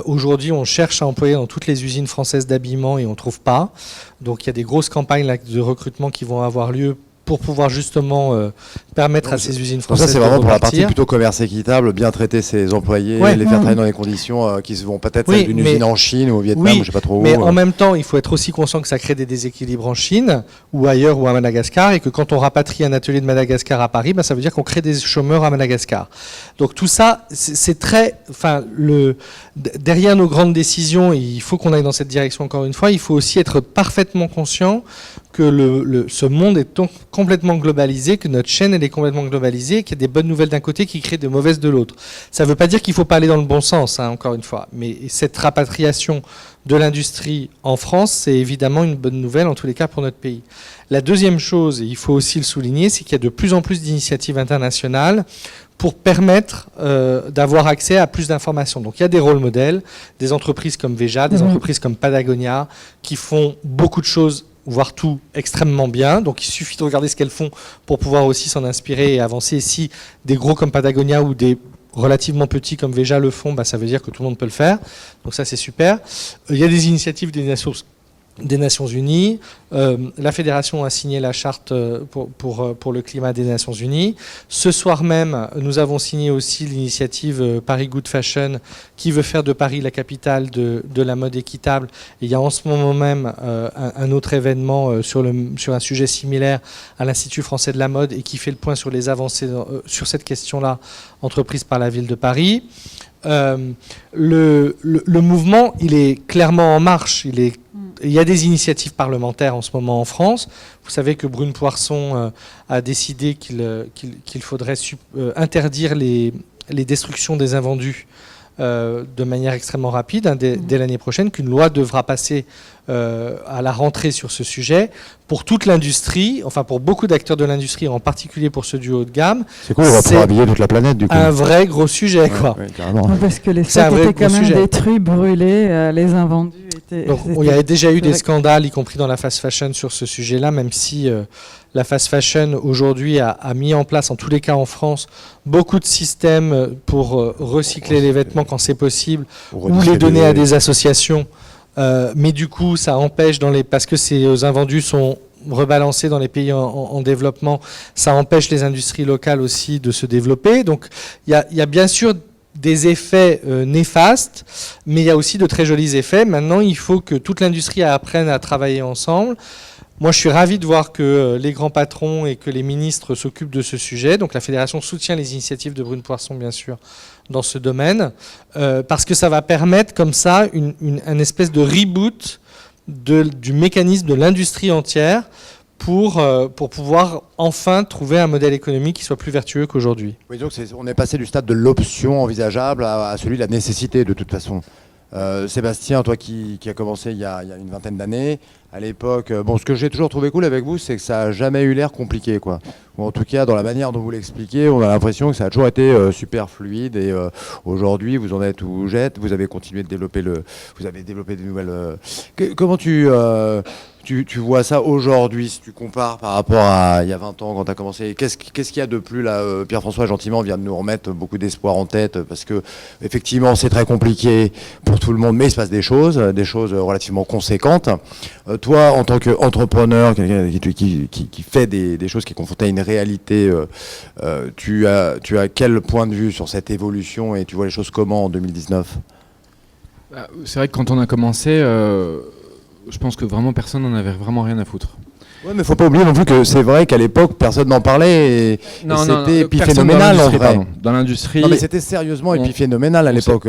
Aujourd'hui, on cherche à employer dans toutes les usines françaises d'habillement et on ne trouve pas. Donc il y a des grosses campagnes là, de recrutement qui vont avoir lieu pour pouvoir justement permettre à ces usines françaises de repartir. Ça, c'est vraiment pour la partie plutôt commerce équitable, bien traiter ses employés, les faire travailler dans des conditions qui vont peut-être être d'une usine en Chine ou au Vietnam, ou je sais pas trop où. Mais en même temps, il faut être aussi conscient que ça crée des déséquilibres en Chine ou ailleurs ou à Madagascar, et que quand on rapatrie un atelier de Madagascar à Paris, ça veut dire qu'on crée des chômeurs à Madagascar. Donc tout ça, c'est très... derrière nos grandes décisions, il faut qu'on aille dans cette direction encore une fois, il faut aussi être parfaitement conscient que ce monde est complètement globalisé, que notre chaîne elle est complètement globalisée, qu'il y a des bonnes nouvelles d'un côté qui créent des mauvaises de l'autre. Ça ne veut pas dire qu'il ne faut pas aller dans le bon sens, hein, encore une fois. Mais cette rapatriation de l'industrie en France, c'est évidemment une bonne nouvelle, en tous les cas pour notre pays. La deuxième chose, et il faut aussi le souligner, c'est qu'il y a de plus en plus d'initiatives internationales pour permettre d'avoir accès à plus d'informations. Donc il y a des rôles modèles, des entreprises comme Veja, des entreprises comme Patagonia, qui font beaucoup de choses, voire tout, extrêmement bien. Donc il suffit de regarder ce qu'elles font pour pouvoir aussi s'en inspirer et avancer. Et si des gros comme Patagonia ou des relativement petits comme Veja le font, ça veut dire que tout le monde peut le faire. Donc ça, c'est super. Il y a des initiatives des Nations Unies. La Fédération a signé la charte pour le climat des Nations Unies. Ce soir même, nous avons signé aussi l'initiative Paris Good Fashion qui veut faire de Paris la capitale de la mode équitable. Et il y a en ce moment même un autre événement sur un sujet similaire à l'Institut français de la mode et qui fait le point sur les avancées sur cette question-là entreprises par la ville de Paris. Le mouvement, il est clairement en marche. Il y a des initiatives parlementaires en ce moment en France. Vous savez que Brune Poirson a décidé qu'il faudrait interdire les destructions des invendus de manière extrêmement rapide, dès l'année prochaine, qu'une loi devra passer à la rentrée sur ce sujet pour toute l'industrie, enfin pour beaucoup d'acteurs de l'industrie, en particulier pour ceux du haut de gamme. C'est cool, on va pouvoir habiller toute la planète du coup. Un vrai gros sujet, quoi. Ouais, carrément. Parce que les stocks étaient quand même détruits, brûlés, les invendus étaient... Donc, il y a déjà eu des scandales, y compris dans la fast fashion, sur ce sujet-là, même si la fast fashion aujourd'hui a mis en place, en tous les cas en France, beaucoup de systèmes pour recycler les vêtements quand c'est possible, ou les donner à des associations. Mais du coup, ça empêche, parce que ces invendus sont rebalancés dans les pays en développement, ça empêche les industries locales aussi de se développer. Donc il y a bien sûr des effets néfastes, mais il y a aussi de très jolis effets. Maintenant, il faut que toute l'industrie apprenne à travailler ensemble. Moi, je suis ravi de voir que les grands patrons et que les ministres s'occupent de ce sujet. Donc la Fédération soutient les initiatives de Brune Poirson, bien sûr, dans ce domaine, parce que ça va permettre comme ça une espèce de reboot du mécanisme de l'industrie entière pour pouvoir enfin trouver un modèle économique qui soit plus vertueux qu'aujourd'hui. Oui, donc on est passé du stade de l'option envisageable à celui de la nécessité de toute façon. Sébastien, toi qui a commencé il y a une vingtaine d'années, à l'époque, ce que j'ai toujours trouvé cool avec vous, c'est que ça n'a jamais eu l'air compliqué, quoi. Ou en tout cas, dans la manière dont vous l'expliquez, on a l'impression que ça a toujours été super fluide. Et aujourd'hui, vous en êtes où vous êtes, vous avez continué de développer vous avez développé des nouvelles. Comment tu vois ça aujourd'hui, si tu compares par rapport à il y a 20 ans quand tu as commencé? Qu'est-ce qu'il y a de plus là? Pierre-François gentiment vient de nous remettre beaucoup d'espoir en tête, parce que effectivement c'est très compliqué pour tout le monde, mais il se passe des choses relativement conséquentes. toi, en tant qu'entrepreneur, quelqu'un qui fait des choses, qui est confronté à une réalité, tu as quel point de vue sur cette évolution et tu vois les choses comment en 2019 ? C'est vrai que quand on a commencé, je pense que vraiment personne n'en avait vraiment rien à foutre. Ouais, mais faut pas oublier non plus que c'est vrai qu'à l'époque personne n'en parlait et c'était épiphénoménal en vrai. Dans l'industrie. Non mais c'était sérieusement épiphénoménal à l'époque.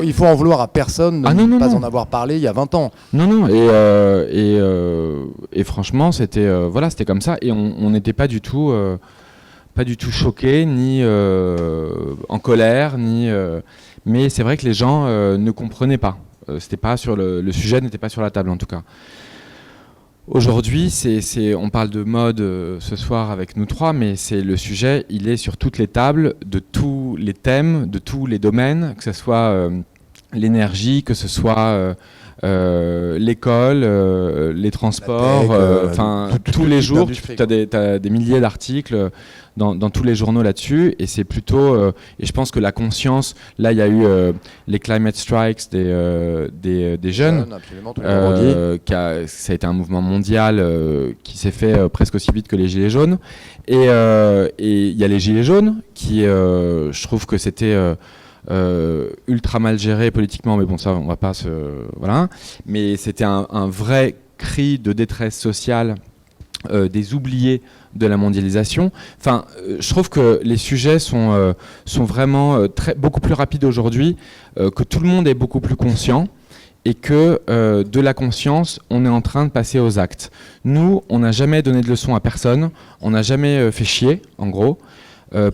Il faut en vouloir à personne de ne pas en avoir parlé il y a 20 ans. Non, et franchement c'était c'était comme ça et on n'était pas du tout choqués ni en colère ni. Mais c'est vrai que les gens ne comprenaient pas. C'était pas sur le sujet n'était pas sur la table en tout cas. Aujourd'hui, on parle de mode ce soir avec nous trois, mais le sujet, il est sur toutes les tables, de tous les thèmes, de tous les domaines, que ce soit l'énergie, que ce soit l'école, les transports, tous les jours, tu as des milliers d'articles dans tous les journaux là-dessus, et c'est plutôt, et je pense que la conscience, là il y a eu les climate strikes des jeunes, ça a été un mouvement mondial qui s'est fait presque aussi vite que les gilets jaunes, et il y a les gilets jaunes qui, je trouve que c'était ultra mal géré politiquement, mais bon ça on va pas se... Voilà, mais c'était un vrai cri de détresse sociale des oubliés de la mondialisation. Enfin, je trouve que les sujets sont vraiment beaucoup plus rapides aujourd'hui, que tout le monde est beaucoup plus conscient et que de la conscience, on est en train de passer aux actes. Nous, on n'a jamais donné de leçons à personne, on n'a jamais fait chier, en gros,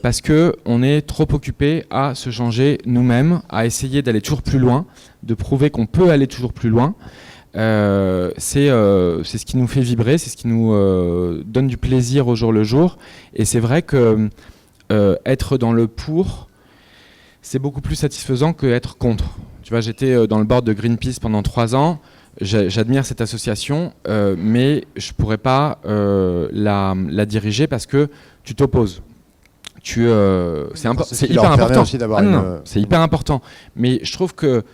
parce qu'on est trop occupé à se changer nous-mêmes, à essayer d'aller toujours plus loin, de prouver qu'on peut aller toujours plus loin. C'est ce qui nous fait vibrer, c'est ce qui nous donne du plaisir au jour le jour. Et c'est vrai que être dans le pour, c'est beaucoup plus satisfaisant que être contre. Tu vois, j'étais dans le board de Greenpeace pendant 3 ans. J'admire cette association, mais je ne pourrais pas la diriger parce que tu t'opposes. C'est hyper important. C'est hyper important. Mais je trouve que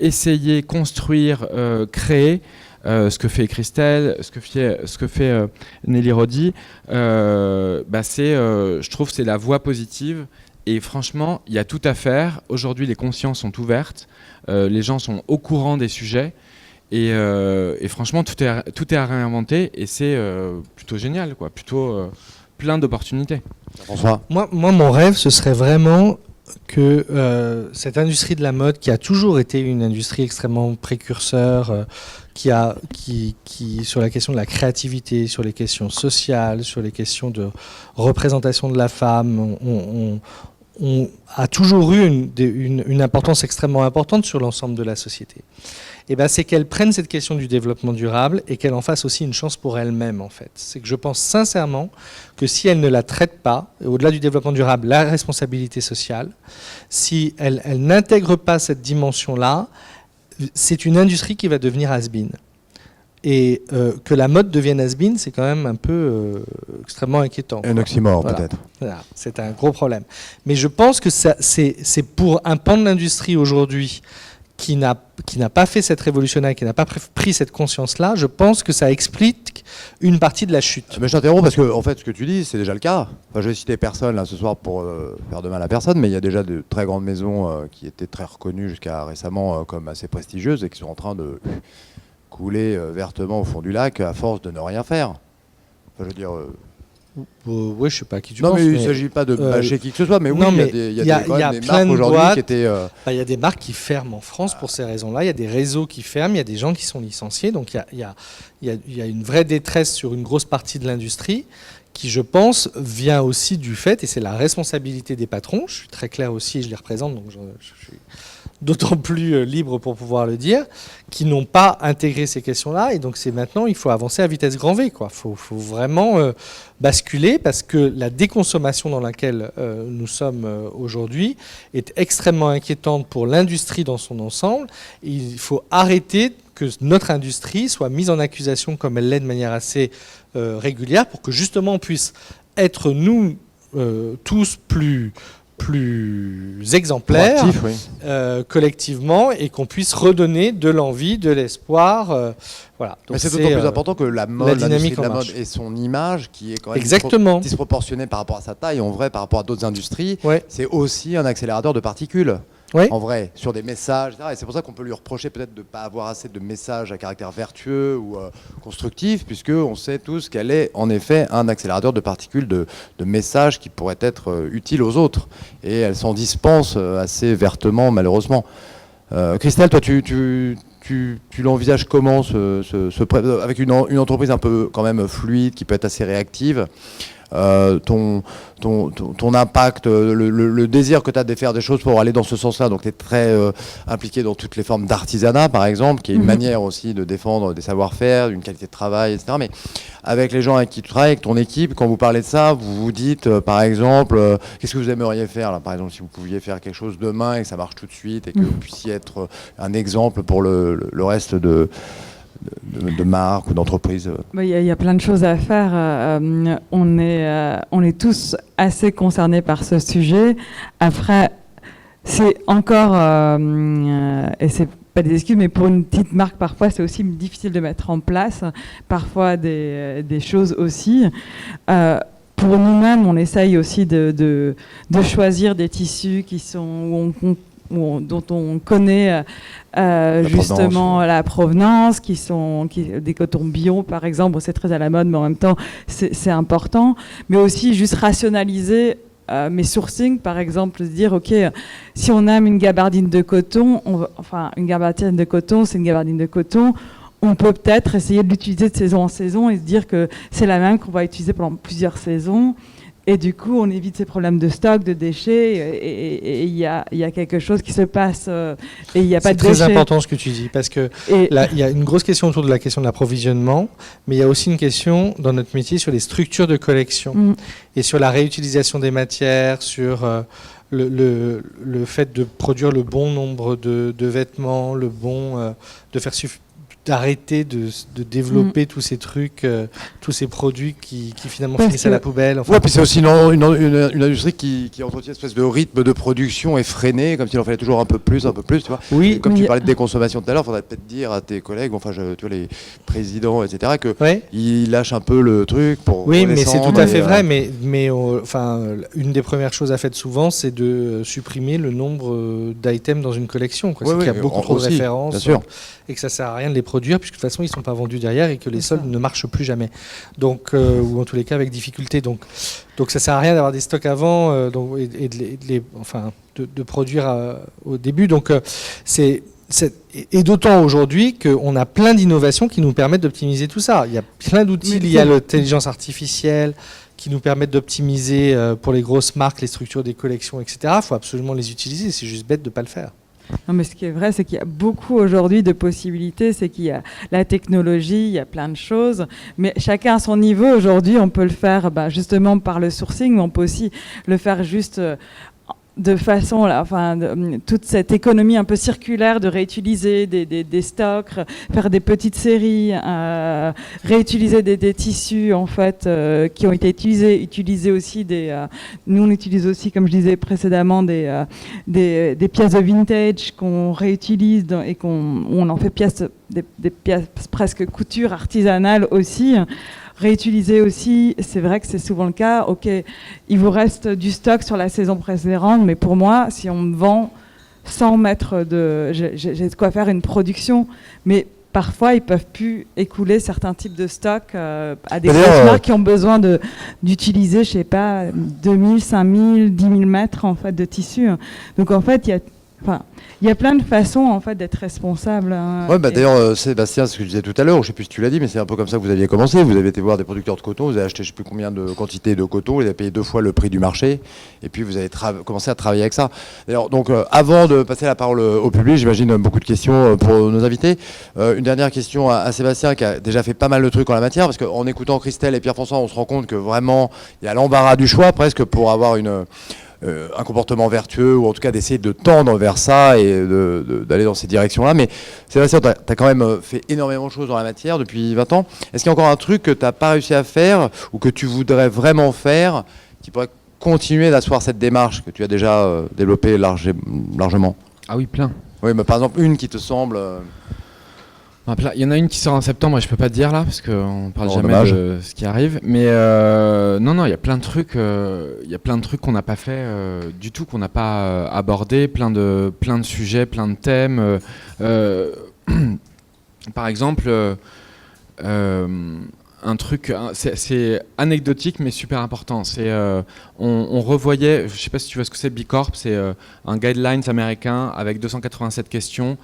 essayer, construire, créer, ce que fait Christelle, ce que fait Nelly Rodi, je trouve que c'est la voie positive. Et franchement, il y a tout à faire. Aujourd'hui, les consciences sont ouvertes, les gens sont au courant des sujets. Et franchement, tout est à réinventer. Et c'est plutôt génial, quoi. Plutôt plein d'opportunités. François ? Moi, mon rêve, ce serait vraiment que cette industrie de la mode, qui a toujours été une industrie extrêmement précurseur, qui sur la question de la créativité, sur les questions sociales, sur les questions de représentation de la femme, on a toujours eu une importance extrêmement importante sur l'ensemble de la société. Et c'est qu'elle prenne cette question du développement durable et qu'elle en fasse aussi une chance pour elle-même, en fait. C'est que je pense sincèrement que si elle ne la traite pas, au-delà du développement durable, la responsabilité sociale, si elle n'intègre pas cette dimension-là, c'est une industrie qui va devenir has-been. Et que la mode devienne has-been, c'est quand même un peu extrêmement inquiétant. Un oxymore, peut-être. Voilà, c'est un gros problème. Mais je pense que c'est pour un pan de l'industrie aujourd'hui qui n'a pas fait cette révolution-là, qui n'a pas pris cette conscience-là, je pense que ça explique une partie de la chute. Mais je t'interromps parce que en fait, ce que tu dis, c'est déjà le cas. Enfin, je vais citer personne là ce soir pour faire de mal à personne, mais il y a déjà de très grandes maisons qui étaient très reconnues jusqu'à récemment comme assez prestigieuses et qui sont en train de couler vertement au fond du lac à force de ne rien faire. Enfin, je veux dire... Oui, je sais pas à qui tu penses. Non, mais il ne mais s'agit pas de bâcher qui que ce soit, mais oui, il y a des marques aujourd'hui qui étaient... Il y a des marques qui ferment en France pour ces raisons-là, il y a des réseaux qui ferment, il y a des gens qui sont licenciés, donc il y a une vraie détresse sur une grosse partie de l'industrie qui, je pense, vient aussi du fait, et c'est la responsabilité des patrons, je suis très clair aussi, je les représente, donc je suis d'autant plus libre pour pouvoir le dire, qui n'ont pas intégré ces questions-là. Et donc c'est maintenant, il faut avancer à vitesse grand V. Il faut vraiment basculer parce que la déconsommation dans laquelle nous sommes aujourd'hui est extrêmement inquiétante pour l'industrie dans son ensemble. Et il faut arrêter que notre industrie soit mise en accusation comme elle l'est de manière assez régulière pour que justement on puisse être nous tous plus plus exemplaire Proactif, oui. collectivement et qu'on puisse redonner de l'envie, de l'espoir. Voilà. Donc mais c'est d'autant plus important que la mode, l'industrie de la mode et son image qui est quand même exactement disproportionnée par rapport à sa taille, en vrai, par rapport à d'autres industries, ouais. c'est aussi un accélérateur de particules. Ouais. En vrai, sur des messages, etc. Et c'est pour ça qu'on peut lui reprocher peut-être de ne pas avoir assez de messages à caractère vertueux ou constructif, puisqu'on sait tous qu'elle est en effet un accélérateur de particules, de messages qui pourraient être utiles aux autres. Et elle s'en dispense assez vertement, malheureusement. Christelle, toi, tu l'envisages comment, avec une entreprise un peu quand même fluide, qui peut être assez réactive, ton impact, le désir que tu as de faire des choses pour aller dans ce sens-là. Donc tu es très impliqué dans toutes les formes d'artisanat, par exemple, qui est une manière aussi de défendre des savoir-faire, une qualité de travail, etc. Mais avec les gens avec qui tu travailles, avec ton équipe, quand vous parlez de ça, vous vous dites, par exemple, qu'est-ce que vous aimeriez faire là, par exemple, si vous pouviez faire quelque chose demain et que ça marche tout de suite et que vous puissiez être un exemple pour le reste de marques ou d'entreprises. Il y a plein de choses à faire. On est tous assez concernés par ce sujet. Après, c'est encore, et c'est pas des excuses, mais pour une petite marque, parfois, c'est aussi difficile de mettre en place parfois des choses aussi. Pour nous-mêmes, on essaye aussi de choisir des tissus qui sont dont on connaît justement la provenance, des cotons bio par exemple, c'est très à la mode, mais en même temps c'est important, mais aussi juste rationaliser mes sourcing, par exemple, se dire ok, si on aime une gabardine de coton, une gabardine de coton, c'est une gabardine de coton, on peut peut-être essayer de l'utiliser de saison en saison et se dire que c'est la même qu'on va utiliser pendant plusieurs saisons. Et du coup, on évite ces problèmes de stock, de déchets, et il y a quelque chose qui se passe, et il n'y a pas de déchets. C'est très important ce que tu dis, parce que là, il y a une grosse question autour de la question de l'approvisionnement, mais il y a aussi une question dans notre métier sur les structures de collection, et sur la réutilisation des matières, sur le fait de produire le bon nombre de vêtements, de faire d'arrêter de développer tous ces trucs, tous ces produits qui finalement finissent à la poubelle. Enfin, puis c'est aussi une industrie qui entretient une espèce de rythme de production effréné, comme s'il en fallait toujours un peu plus, tu vois. Oui. Comme tu parlais de déconsommation tout à l'heure, il faudrait peut-être dire à tes collègues, tu vois, les présidents, etc., qu'ils lâchent un peu le truc pour. Oui, mais c'est tout à fait vrai. Mais une des premières choses à faire souvent, c'est de supprimer le nombre d'items dans une collection. C'est qu'il y a beaucoup trop de références. Bien sûr. Et que ça sert à rien de les produire, puisque de toute façon ils ne sont pas vendus derrière et que les soldes ne marchent plus jamais. Donc, ou en tous les cas avec difficulté. Donc ça ne sert à rien d'avoir des stocks avant et de produire au début. Donc, et d'autant aujourd'hui qu'on a plein d'innovations qui nous permettent d'optimiser tout ça. Il y a plein d'outils liés à l'intelligence artificielle qui nous permettent d'optimiser pour les grosses marques, les structures des collections, etc. Il faut absolument les utiliser. C'est juste bête de ne pas le faire. Non, mais ce qui est vrai, c'est qu'il y a beaucoup aujourd'hui de possibilités, c'est qu'il y a la technologie, il y a plein de choses, mais chacun à son niveau. Aujourd'hui, on peut le faire justement par le sourcing, mais on peut aussi le faire juste de façon, toute cette économie un peu circulaire de réutiliser des stocks, faire des petites séries, réutiliser des tissus en fait qui ont été utiliser aussi nous on utilise aussi, comme je disais précédemment, des pièces de vintage qu'on réutilise et on en fait des pièces presque couture artisanales aussi. Réutiliser aussi, c'est vrai que c'est souvent le cas. Ok, il vous reste du stock sur la saison précédente, mais pour moi, si on me vend 100 mètres j'ai de quoi faire une production, mais parfois ils peuvent plus écouler certains types de stocks à des grosses marques qui ont besoin d'utiliser, je sais pas, 2000, 5000, 10 000 mètres en fait de tissu. Donc en fait, il y a plein de façons en fait d'être responsable. D'ailleurs, Sébastien, c'est ce que je disais tout à l'heure, je ne sais plus si tu l'as dit, mais c'est un peu comme ça que vous aviez commencé. Vous avez été voir des producteurs de coton, vous avez acheté je ne sais plus combien de quantités de coton, vous avez payé 2 fois le prix du marché, et puis vous avez commencé à travailler avec ça. D'ailleurs, donc, avant de passer la parole au public, j'imagine beaucoup de questions pour nos invités. Une dernière question à Sébastien, qui a déjà fait pas mal de trucs en la matière, parce qu'en écoutant Christelle et Pierre-François, on se rend compte que vraiment, il y a l'embarras du choix presque pour avoir un comportement vertueux, ou en tout cas d'essayer de tendre vers ça et d'aller dans ces directions-là. Mais Sébastien, tu as quand même fait énormément de choses dans la matière depuis 20 ans. Est-ce qu'il y a encore un truc que tu n'as pas réussi à faire ou que tu voudrais vraiment faire qui pourrait continuer d'asseoir cette démarche que tu as déjà développée largement? Ah oui, plein. Oui, mais par exemple, une qui te semble... Il y en a une qui sort en septembre et je peux pas te dire là parce qu'on parle jamais dommage. de ce qui arrive. Mais non, il y a plein de trucs. Il y a plein de trucs qu'on n'a pas fait du tout, qu'on n'a pas abordé. Plein de sujets, plein de thèmes. Par exemple, un truc, c'est anecdotique mais super important. C'est on revoyait, je sais pas si tu vois ce que c'est B Corp, c'est un guidelines américain avec 287 questions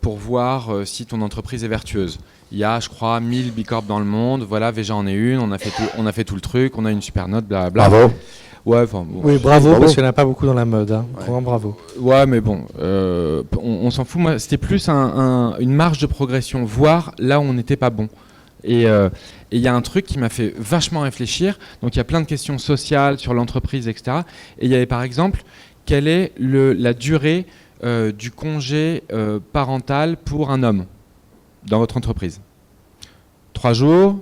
pour voir si ton entreprise est vertueuse. Il y a, je crois, 1000 B Corp dans le monde. Voilà, Veja en est une. On a fait tout le truc. On a une super note. Blablabla. Bravo. Ouais, bon. Oui, bravo, parce qu'il n'y en a pas beaucoup dans la mode. Hein. Ouais. Vraiment bravo. Ouais, mais bon, on s'en fout. Moi, c'était plus une marge de progression, voir là où on n'était pas bon. Et il y a un truc qui m'a fait vachement réfléchir. Donc, il y a plein de questions sociales sur l'entreprise, etc. Et il y avait par exemple, quelle est la durée du congé parental pour un homme dans votre entreprise? 3 jours,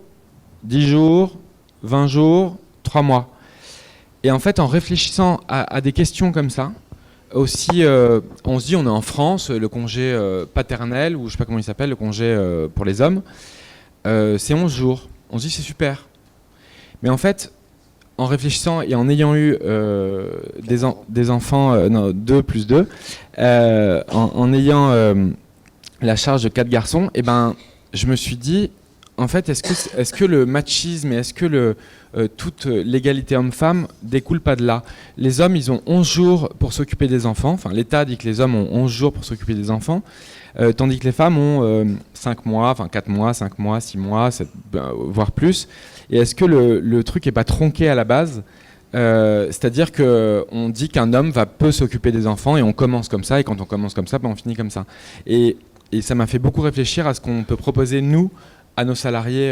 10 jours, 20 jours, 3 mois. Et en fait, en réfléchissant à des questions comme ça, aussi, on se dit, on est en France, le congé paternel, ou je sais pas comment il s'appelle, le congé pour les hommes, c'est 11 jours. On se dit, c'est super. Mais en fait, en réfléchissant et en ayant eu des enfants, 2 plus 2, en ayant la charge de 4 garçons, et ben, je me suis dit, en fait, est-ce que le machisme et est-ce que toute l'égalité homme-femme découle pas de là? Les hommes, ils ont 11 jours pour s'occuper des enfants. Enfin, l'État dit que les hommes ont 11 jours pour s'occuper des enfants, tandis que les femmes ont 5 mois, enfin 4 mois, 5 mois, 6 mois, voire plus. Et est-ce que le truc est pas tronqué à la base? C'est-à-dire qu'on dit qu'un homme peut s'occuper des enfants et on commence comme ça, et quand on commence comme ça, on finit comme ça. Et ça m'a fait beaucoup réfléchir à ce qu'on peut proposer, nous, à nos salariés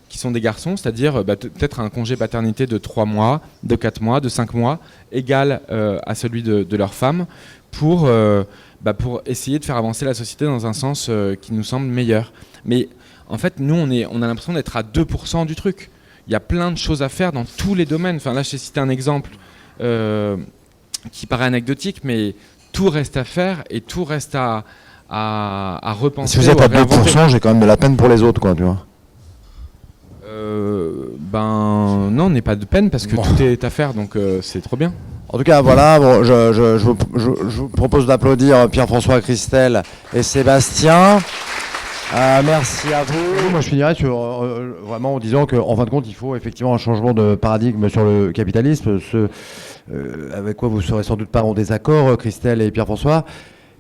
qui sont des garçons, c'est-à-dire peut-être un congé paternité de 3 mois, de 4 mois, de 5 mois, égal à celui de leur femme, pour essayer de faire avancer la société dans un sens qui nous semble meilleur. Mais en fait, nous, on a l'impression d'être à 2% du truc. Il y a plein de choses à faire dans tous les domaines. Enfin, là, j'ai cité un exemple qui paraît anecdotique, mais tout reste à faire et tout reste à repenser. Si vous êtes à 2%, j'ai quand même de la peine pour les autres, quoi, tu vois. Non, on n'est pas de peine parce que tout est à faire, donc c'est trop bien. En tout cas, voilà, bon, je vous propose d'applaudir Pierre-François, Christelle et Sébastien. Merci à vous. Moi, je finirai vraiment en disant qu'en fin de compte, il faut effectivement un changement de paradigme sur le capitalisme, avec quoi vous ne serez sans doute pas en désaccord, Christelle et Pierre-François.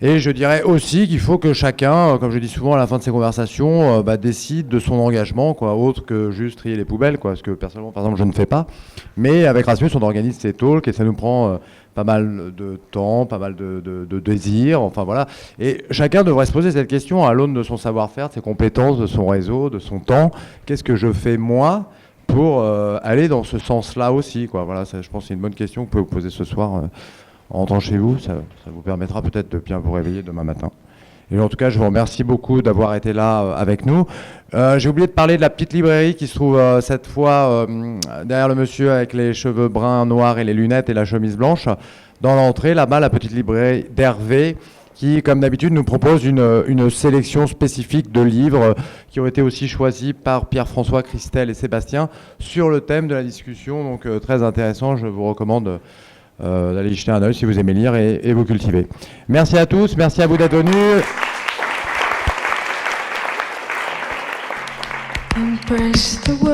Et je dirais aussi qu'il faut que chacun, comme je dis souvent à la fin de ces conversations, décide de son engagement, quoi, autre que juste trier les poubelles, quoi, ce que personnellement, par exemple, je ne fais pas. Mais avec Rasmus, on organise ces talks et ça nous prend pas mal de temps, pas mal de désirs, enfin voilà. Et chacun devrait se poser cette question à l'aune de son savoir-faire, de ses compétences, de son réseau, de son temps. Qu'est-ce que je fais moi pour aller dans ce sens-là aussi, quoi. Voilà, ça, je pense que c'est une bonne question que vous pouvez vous poser ce soir. En rentrant chez vous, ça vous permettra peut-être de bien vous réveiller demain matin. Et en tout cas, je vous remercie beaucoup d'avoir été là avec nous. J'ai oublié de parler de la petite librairie qui se trouve cette fois derrière le monsieur avec les cheveux bruns, noirs et les lunettes et la chemise blanche. Dans l'entrée, là-bas, la petite librairie d'Hervé qui, comme d'habitude, nous propose une sélection spécifique de livres qui ont été aussi choisis par Pierre-François, Christelle et Sébastien sur le thème de la discussion. Donc très intéressant, je vous recommande d'aller y jeter un œil si vous aimez lire et vous cultiver. Merci à tous, merci à vous d'être venus. Embrace the world.